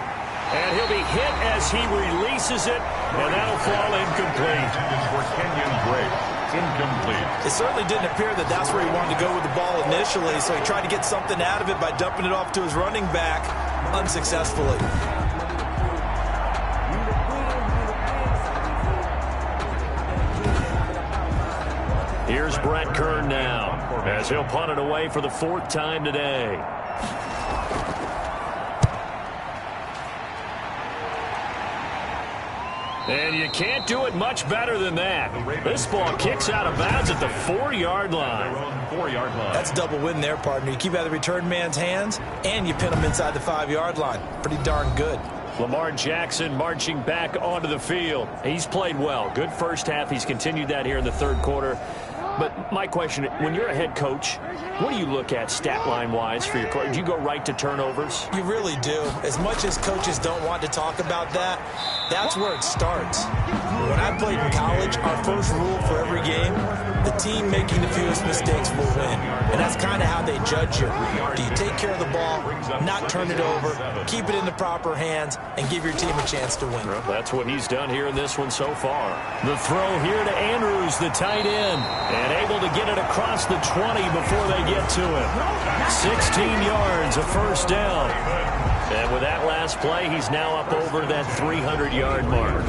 And he'll be hit as he releases it, and that'll fall incomplete. For Kenyon Drake, incomplete. It certainly didn't appear that that's where he wanted to go with the ball initially, so he tried to get something out of it by dumping it off to his running back unsuccessfully. Here's Brett Kern now, as he'll punt it away for the 4th time today. And you can't do it much better than that. This ball kicks out of bounds at the 4-yard line. 4-yard line. That's a double win there, partner. You keep out of the return man's hands, and you pin him inside the 5-yard line. Pretty darn good. Lamar Jackson marching back onto the field. He's played well. Good first half. He's continued that here in the 3rd quarter. But my question, when you're a head coach, what do you look at stat line-wise for your coach? Do you go right to turnovers? You really do. As much as coaches don't want to talk about that, that's where it starts. When I played in college, our first rule for every game, the team making the fewest mistakes will win. And that's kind of how they judge you. Do you take care of the ball, not turn it over, keep it in the proper hands, and give your team a chance to win? Well, that's what he's done here in this one so far. The throw here to Andrews, the tight end, and able to get it across the 20 before they get to him. 16 yards, a first down. And with that last play, he's now up over that 300-yard mark.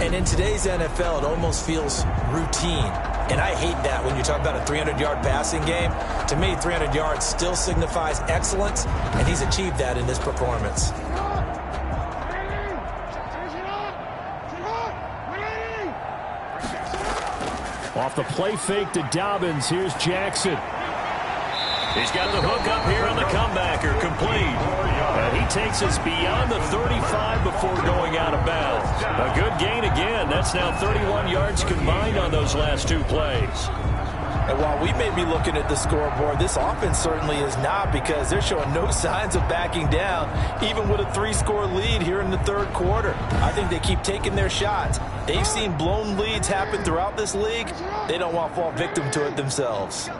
And in today's NFL, it almost feels routine. And I hate that when you talk about a 300-yard passing game. To me, 300 yards still signifies excellence, and he's achieved that in this performance. Off the play fake to Dobbins, here's Jackson. He's got the hook up here on the comebacker, complete. And he takes us beyond the 35 before going out of bounds. A good gain again. That's now 31 yards combined on those last 2 plays. And while we may be looking at the scoreboard, this offense certainly is not, because they're showing no signs of backing down, even with a 3-score lead here in the third quarter. I think they keep taking their shots. They've seen blown leads happen throughout this league. They don't want to fall victim to it themselves.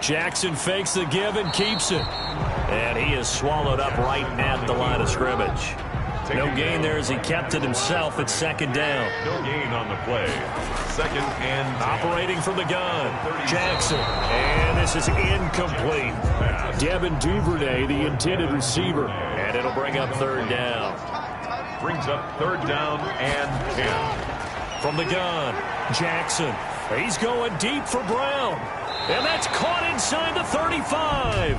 Jackson fakes the give and keeps it. And he is swallowed up right at the line of scrimmage. No gain there as he kept it himself at second down. No gain on the play. Second and 10. Operating from the gun, Jackson. And this is incomplete. Devin Duvernay, the intended receiver. And it'll bring up third down. Brings up third down and 10. From the gun, Jackson. He's going deep for Brown. And that's caught inside the 35.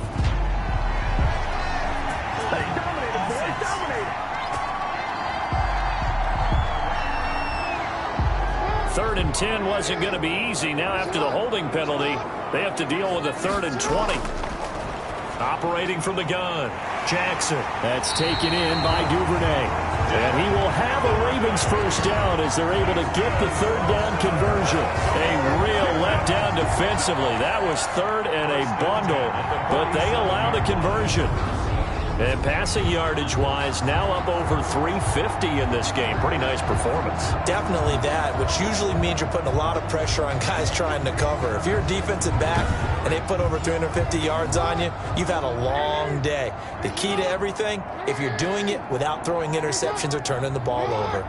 Third and 10 wasn't going to be easy. Now after the holding penalty, they have to deal with a 3rd and 20. Operating from the gun, Jackson. That's taken in by Duvernay. And he will have a Ravens first down as they're able to get the third down conversion. A real letdown defensively. That was 3rd and a bundle, but they allow the conversion. And passing yardage-wise, now up over 350 in this game. Pretty nice performance. Definitely that, which usually means you're putting a lot of pressure on guys trying to cover. If you're a defensive back and they put over 350 yards on you, you've had a long day. The key to everything, if you're doing it without throwing interceptions or turning the ball over.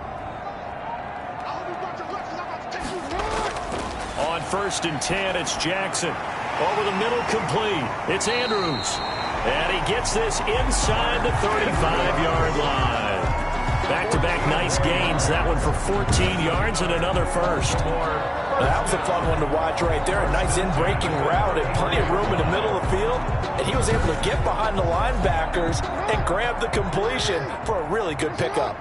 On 1st and 10, it's Jackson. Over the middle, complete. It's Andrews. And he gets this inside the 35-yard line. Back-to-back nice gains. That one for 14 yards and another first. That was a fun one to watch right there. A nice in-breaking route and plenty of room in the middle of the field. And he was able to get behind the linebackers and grab the completion for a really good pickup.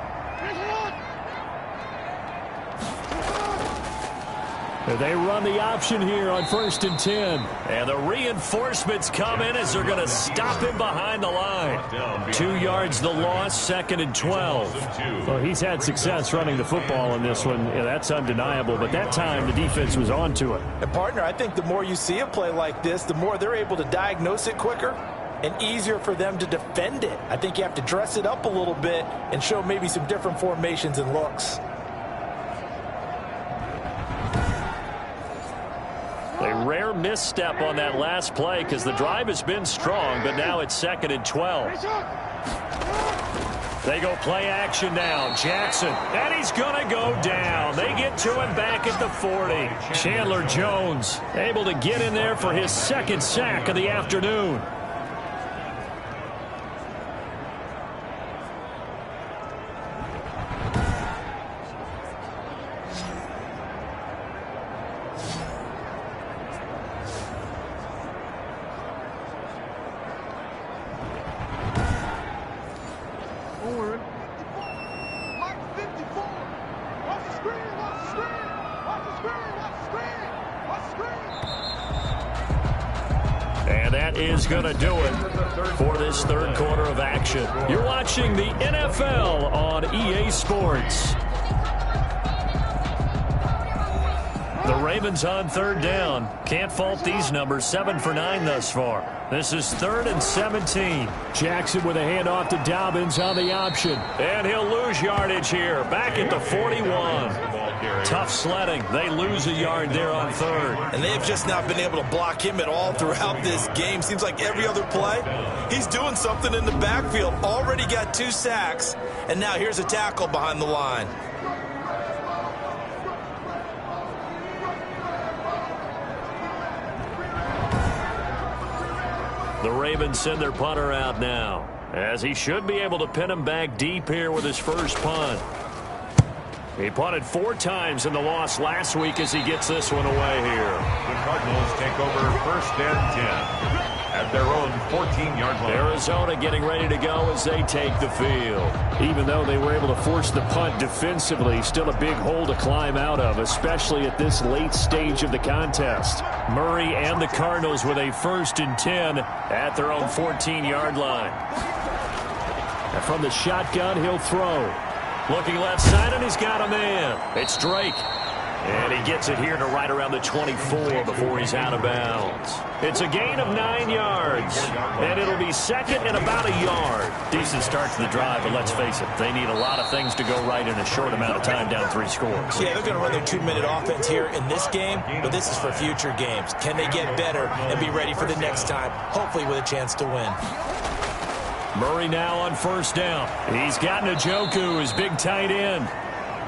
They run the option here on 1st and 10. And the reinforcements come in as they're going to stop him behind the line. 2 yards the loss, 2nd and 12. Well, he's had success running the football in this one. Yeah, that's undeniable. But that time, the defense was on to it. And, partner, I think the more you see a play like this, the more they're able to diagnose it quicker and easier for them to defend it. I think you have to dress it up a little bit and show maybe some different formations and looks. A rare misstep on that last play because the drive has been strong, but now it's 2nd and 12. They go play action now. Jackson, and he's going to go down. They get to him back at the 40. Chandler Jones able to get in there for his 2nd sack of the afternoon. And that is going to do it for this third quarter of action. You're watching the NFL on EA Sports. The Ravens on third down. Can't fault these numbers. 7 for 9 thus far. This is 3rd and 17. Jackson with a handoff to Dobbins on the option. And he'll lose yardage here. Back at the 41. Tough sledding. They lose a yard there on 3rd. And they've just not been able to block him at all throughout this game. Seems like every other play, he's doing something in the backfield. Already got 2 sacks. And now here's a tackle behind the line. The Ravens send their punter out now, as he should be able to pin him back deep here with his first punt. He punted 4 times in the loss last week as he gets this one away here. The Cardinals take over 1st and 10 at their own 14-yard line. Arizona getting ready to go as they take the field. Even though they were able to force the punt defensively, still a big hole to climb out of, especially at this late stage of the contest. Murray and the Cardinals with a 1st and 10 at their own 14-yard line. And from the shotgun, he'll throw. Looking left side, and he's got a man. It's Drake. And he gets it here to right around the 24 before he's out of bounds. It's a gain of 9 yards, and it'll be second and about a yard. Decent start to the drive, but let's face it, they need a lot of things to go right in a short amount of time, down 3 scores. Yeah, they're going to run their 2-minute offense here in this game, but this is for future games. Can they get better and be ready for the next time, hopefully with a chance to win? Murray now on first down. He's got Njoku, his big tight end.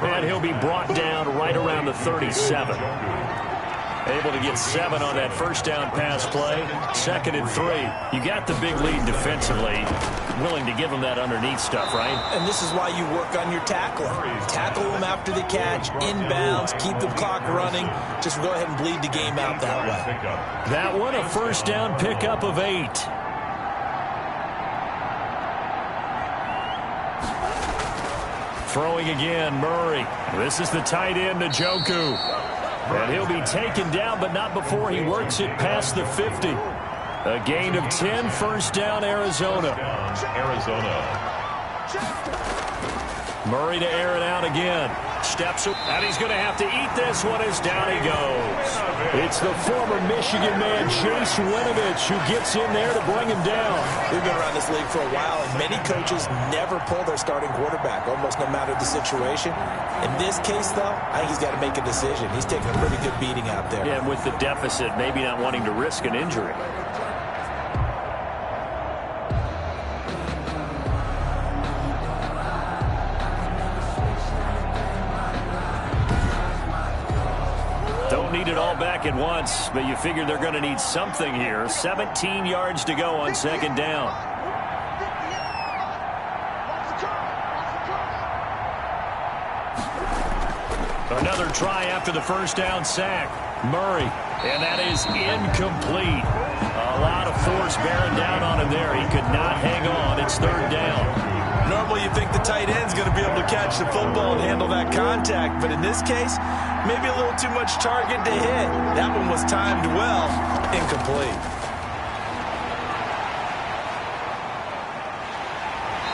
And he'll be brought down right around the 37. Able to get 7 on that first down pass play. 2nd and 3. You got the big lead defensively. Willing to give them that underneath stuff, right? And this is why you work on your tackling. Tackle them after the catch, inbounds, keep the clock running. Just go ahead and bleed the game out that way. That one, a first down pickup of 8. Throwing again, Murray. This is the tight end, Njoku. And he'll be taken down, but not before he works it past the 50. A gain of 10, first down, Arizona. Murray to air it out again. Steps up, and he's going to have to eat this one as down he goes. It's the former Michigan man, Chase Winovich, who gets in there to bring him down. We've been around this league for a while, and many coaches never pull their starting quarterback, almost no matter the situation. In this case, though, I think he's got to make a decision. He's taking a pretty good beating out there. Yeah, and with the deficit, maybe not wanting to risk an injury. Need it all back at once, but you figure they're going to need something here. 17 yards to go on 2nd down. Another try after the first down sack. Murray, and that is incomplete. A lot of force bearing down on him there. He could not hang on. It's 3rd down. Normally you think the tight end's going to be able to catch the football and handle that contact, but in this case, maybe a little too much target to hit. That one was timed well. Incomplete.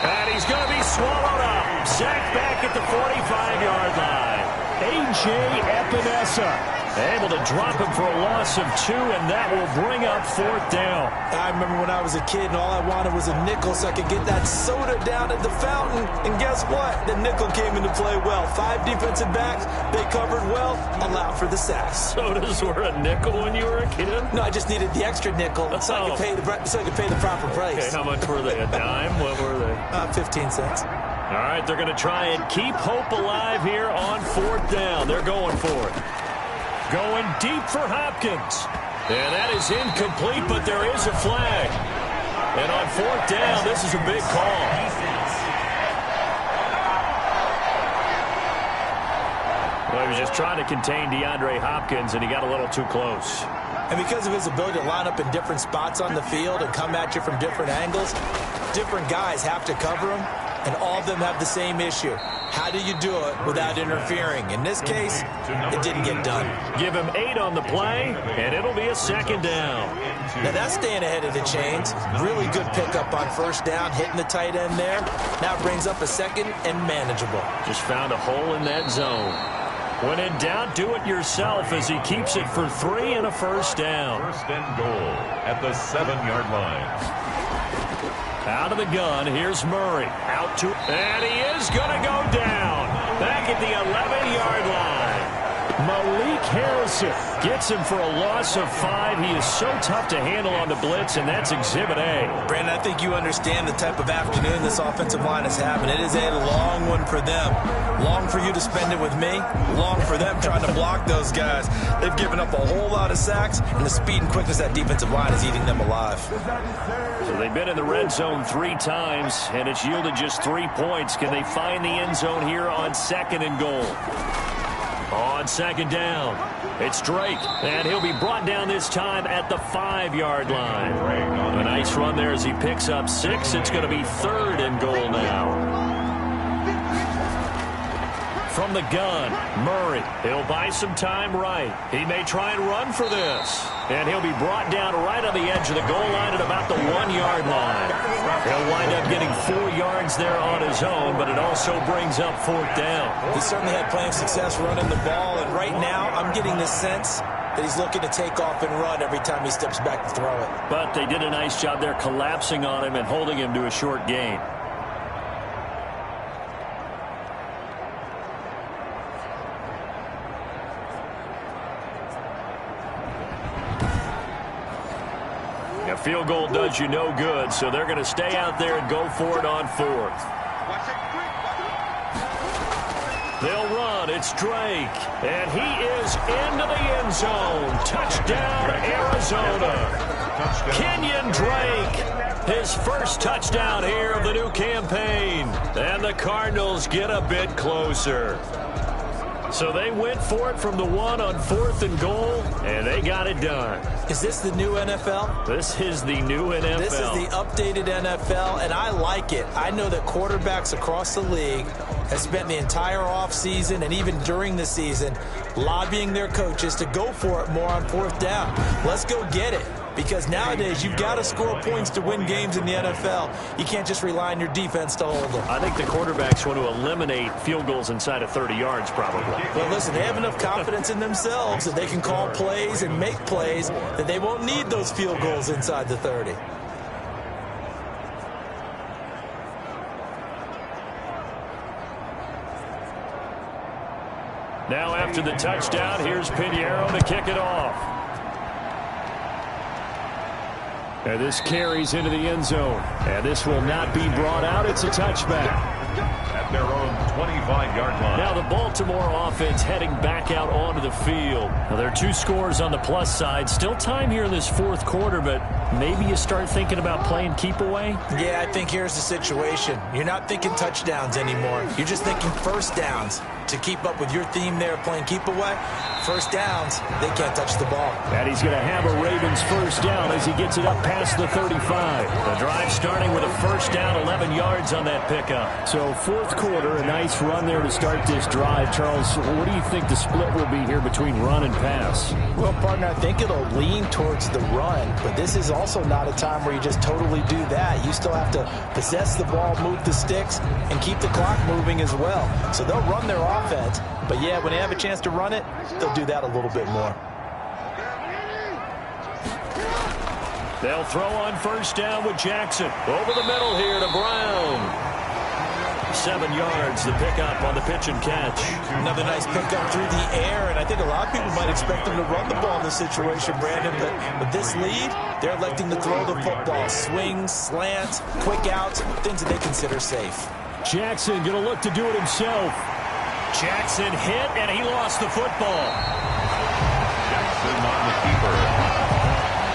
And he's going to be swallowed up. Sacked back at the 45-yard line. A.J. Epinesa able to drop him for a loss of 2, and that will bring up 4th down. I remember when I was a kid and all I wanted was a nickel so I could get that soda down at the fountain. And guess what? The nickel came into play well. 5 defensive backs, they covered well, allowed for the sacks. Sodas were a nickel when you were a kid? No, I just needed the extra nickel so I could pay the proper price. Okay, how much were they? A dime? What were they? 15 cents. All right, they're going to try and keep hope alive here on 4th down. They're going for it. Going deep for Hopkins. And that is incomplete, but there is a flag. And on 4th down, this is a big call. Well, he was just trying to contain DeAndre Hopkins, and he got a little too close. And because of his ability to line up in different spots on the field and come at you from different angles, different guys have to cover him, and all of them have the same issue. How do you do it without interfering? In this case, it didn't get done. Give him 8 on the play, and it'll be a 2nd down. Now that's staying ahead of the chains. Really good pickup on first down, hitting the tight end there. Now brings up a 2nd and manageable. Just found a hole in that zone. When in doubt, do it yourself as he keeps it for 3 and a first down. 1st and goal at the 7-yard line. Out of the gun, here's Murray. Out to, and he is going to go down. Back at the 11-yard line. Malik Harrison gets him for a loss of 5. He is so tough to handle on the blitz, and that's Exhibit A. Brandon, I think you understand the type of afternoon this offensive line is having. It is a long one for them. Long for you to spend it with me. Long for them trying to block those guys. They've given up a whole lot of sacks, and the speed and quickness of that defensive line is eating them alive. So they've been in the red zone 3 times, and it's yielded just 3 points. Can they find the end zone here on 2nd and goal? On 2nd down, it's Drake, and he'll be brought down this time at the 5-yard line. A nice run there as he picks up 6. It's going to be 3rd and goal now. From from the gun. Murray, he'll buy some time right. He may try and run for this. And he'll be brought down right on the edge of the goal line at about the 1-yard line. He'll wind up getting 4 yards there on his own, but it also brings up 4th down. He certainly had plenty of success running the ball, and right now I'm getting the sense that he's looking to take off and run every time he steps back to throw it. But they did a nice job there collapsing on him and holding him to a short gain. A field goal does you no good, so they're going to stay out there and go for it on 4th. They'll run. It's Drake. And he is into the end zone. Touchdown, Arizona. Kenyon Drake. His first touchdown here of the new campaign. And the Cardinals get a bit closer. So they went for it from the 1 on 4th and goal, and they got it done. Is this the new NFL? This is the new NFL. This is the updated NFL, and I like it. I know that quarterbacks across the league have spent the entire offseason and even during the season lobbying their coaches to go for it more on 4th down. Let's go get it. Because nowadays, you've got to score points to win games in the NFL. You can't just rely on your defense to hold them. I think the quarterbacks want to eliminate field goals inside of 30 yards, probably. Well, listen, they have enough confidence in themselves that they can call plays and make plays that they won't need those field goals inside the 30. Now after the touchdown, here's Pinheiro to kick it off. And this carries into the end zone. And this will not be brought out. It's a touchback. At their own 25-yard line. Now the Baltimore offense heading back out onto the field. Now there are 2 scores on the plus side. Still time here in this 4th quarter, but maybe you start thinking about playing keep away? Yeah, I think here's the situation. You're not thinking touchdowns anymore. You're just thinking first downs. To keep up with your theme there, playing keep away, first downs, they can't touch the ball. And he's going to have a Ravens first down as he gets it up past the 35. The drive starting with a first down, 11 yards on that pickup. So 4th quarter, a nice run there to start this drive. Charles, what do you think the split will be here between run and pass? Well, partner, I think it'll lean towards the run, but this is also not a time where you just totally do that. You still have to possess the ball, move the sticks, and keep the clock moving as well. So they'll run their offense, but yeah, when they have a chance to run it, they'll do that a little bit more. They'll throw on first down with Jackson. Over the middle here to Brown. 7 yards, the pickup on the pitch and catch. Another nice pickup through the air, and I think a lot of people might expect them to run the ball in this situation, Brandon, but with this lead, they're electing to throw the football. Swings, slants, quick outs, things that they consider safe. Jackson going to look to do it himself. Jackson hit, and he lost the football. Jackson on the keeper.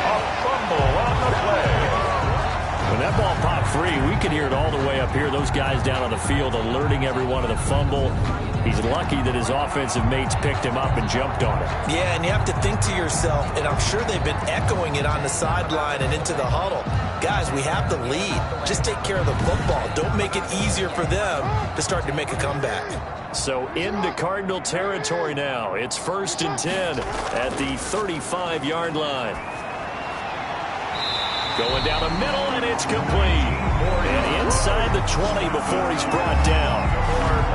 A fumble on the play. When that ball popped free, we could hear it all the way up here. Those guys down on the field alerting everyone of the fumble. He's lucky that his offensive mates picked him up and jumped on it. Yeah, and you have to think to yourself, and I'm sure they've been echoing it on the sideline and into the huddle. Guys, we have the lead. Just take care of the football. Don't make it easier for them to start to make a comeback. So into Cardinal territory now. It's 1st and 10 at the 35-yard line. Going down the middle, and it's complete. And inside the 20 before he's brought down.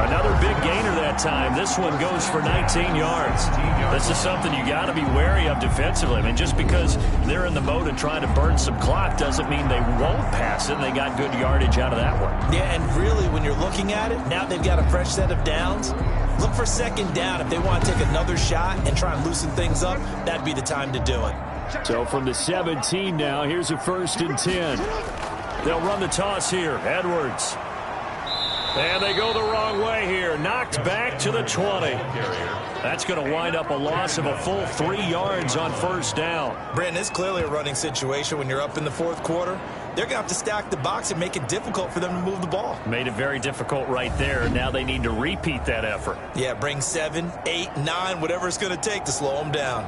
Another big gainer that time. This one goes for 19 yards. This is something you got to be wary of defensively. I mean, just because they're in the mode of trying to burn some clock doesn't mean they won't pass it. And they got good yardage out of that one. Yeah, and really, when you're looking at it, now they've got a fresh set of downs. Look for second down. If they want to take another shot and try and loosen things up, that'd be the time to do it. So from the 17 now, here's a 1st and 10. They'll run the toss here. Edwards. And they go the wrong way here. Knocked back to the 20. That's going to wind up a loss of a full 3 yards on first down. Brandon, it's clearly a running situation when you're up in the 4th quarter. They're going to have to stack the box and make it difficult for them to move the ball. Made it very difficult right there. Now they need to repeat that effort. Yeah, bring 7, 8, 9, whatever it's going to take to slow them down.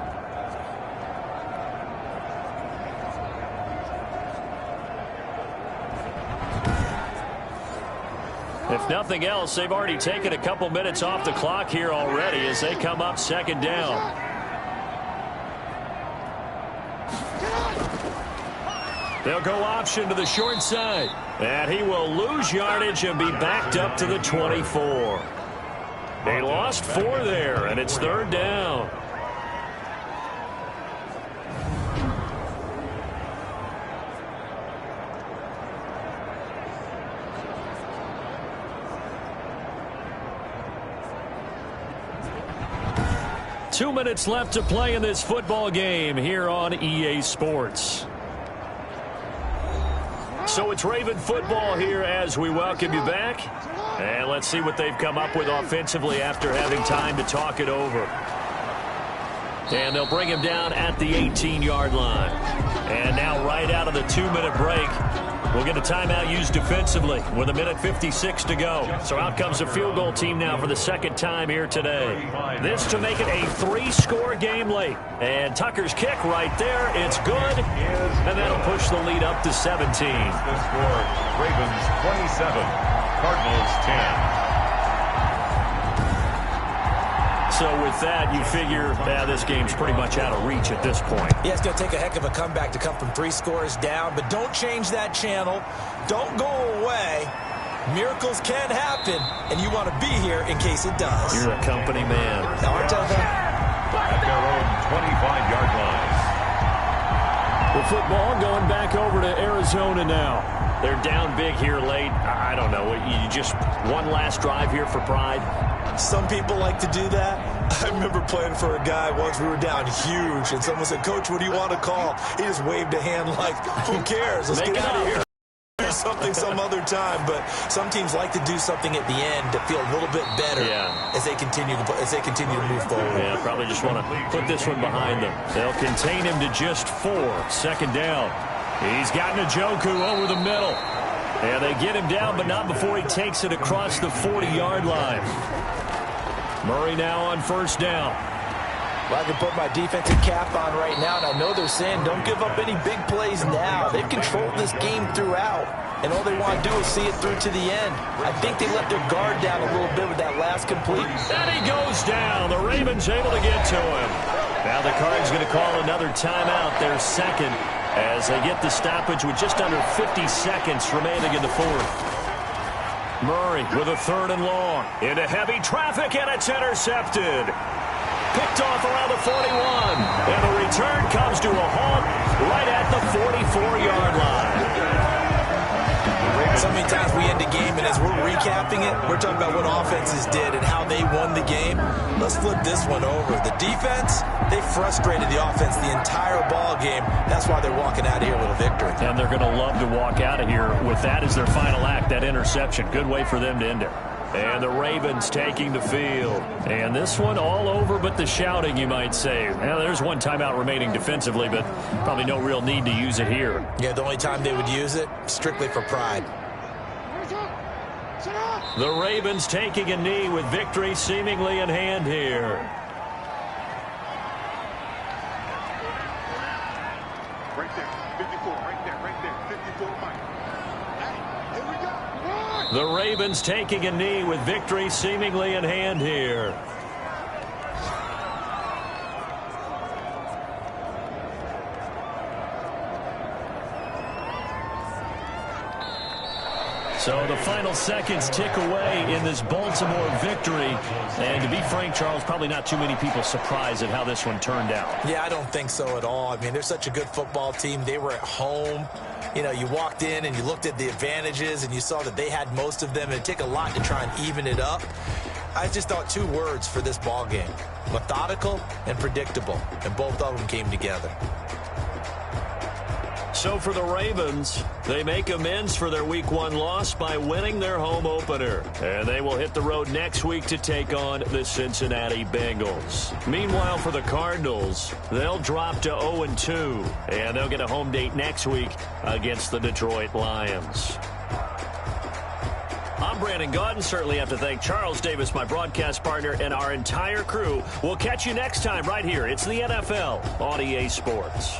They If nothing else, they've already taken a couple minutes off the clock here already as they come up second down. They'll go option to the short side. And he will lose yardage and be backed up to the 24. They lost 4 there, and it's third down. Two minutes left to play in this football game here on EA Sports. So it's Raven football here as we welcome you back. And let's see what they've come up with offensively after having time to talk it over. And they'll bring him down at the 18-yard line. And now right out of the 2-minute break, we'll get a timeout used defensively with 1:56 to go. So out comes the field goal team now for the second time here today. This to make it a 3-score game late. And Tucker's kick right there. It's good. And that'll push the lead up to 17. The score, Ravens 27, Cardinals 10. So with that, you figure this game's pretty much out of reach at this point. Yeah, it's going to take a heck of a comeback to come from 3 scores down, but don't change that channel. Don't go away. Miracles can happen, and you want to be here in case it does. You're a company man. Aren't I? At their own 25-yard line. The football going back over to Arizona now. They're down big here late. I don't know. You just one last drive here for pride. Some people like to do that. I remember playing for a guy once. We were down huge, and someone said, "Coach, what do you want to call?" He just waved a hand like, "Who cares? Let's get out of here." Do something some other time, but some teams like to do something at the end to feel a little bit better as they continue to move forward. Yeah, probably just want to put this one behind them. They'll contain him to just 4. Second down. He's got Njoku over the middle. And they get him down, but not before he takes it across the 40-yard line. Murray now on first down. Well, I can put my defensive cap on right now, and I know they're saying don't give up any big plays now. They've controlled this game throughout, and all they want to do is see it through to the end. I think they let their guard down a little bit with that last complete. And he goes down. The Ravens able to get to him. Now the Cards going to call another timeout, their second, as they get the stoppage with just under 50 seconds remaining in the fourth. Murray with a 3rd and long. Into heavy traffic, and it's intercepted. Picked off around the 41. And the return comes to a halt right at the 44-yard line. So many times we end a game, and as we're recapping it, we're talking about what offenses did and how they won the game. Let's flip this one over. The defense, they frustrated the offense the entire ball game. That's why they're walking out of here with a victory. And they're going to love to walk out of here with that as their final act, that interception. Good way for them to end it. And the Ravens taking the field. And this one all over but the shouting, you might say. Well, there's one timeout remaining defensively, but probably no real need to use it here. Yeah, the only time they would use it, strictly for pride. The Ravens taking a knee with victory seemingly in hand here. Right there, 54, right there, 54, Mike. Hey, here we go. The Ravens taking a knee with victory seemingly in hand here. So the final seconds tick away in this Baltimore victory. And to be frank, Charles, probably not too many people surprised at how this one turned out. Yeah, I don't think so at all. I mean, they're such a good football team. They were at home. You know, you walked in and you looked at the advantages and you saw that they had most of them. It'd take a lot to try and even it up. I just thought 2 words for this ball game: methodical and predictable. And both of them came together. So for the Ravens, they make amends for their Week 1 loss by winning their home opener. And they will hit the road next week to take on the Cincinnati Bengals. Meanwhile, for the Cardinals, they'll drop to 0-2. And they'll get a home date next week against the Detroit Lions. I'm Brandon Gaudin. Certainly have to thank Charles Davis, my broadcast partner, and our entire crew. We'll catch you next time right here. It's the NFL on EA Sports.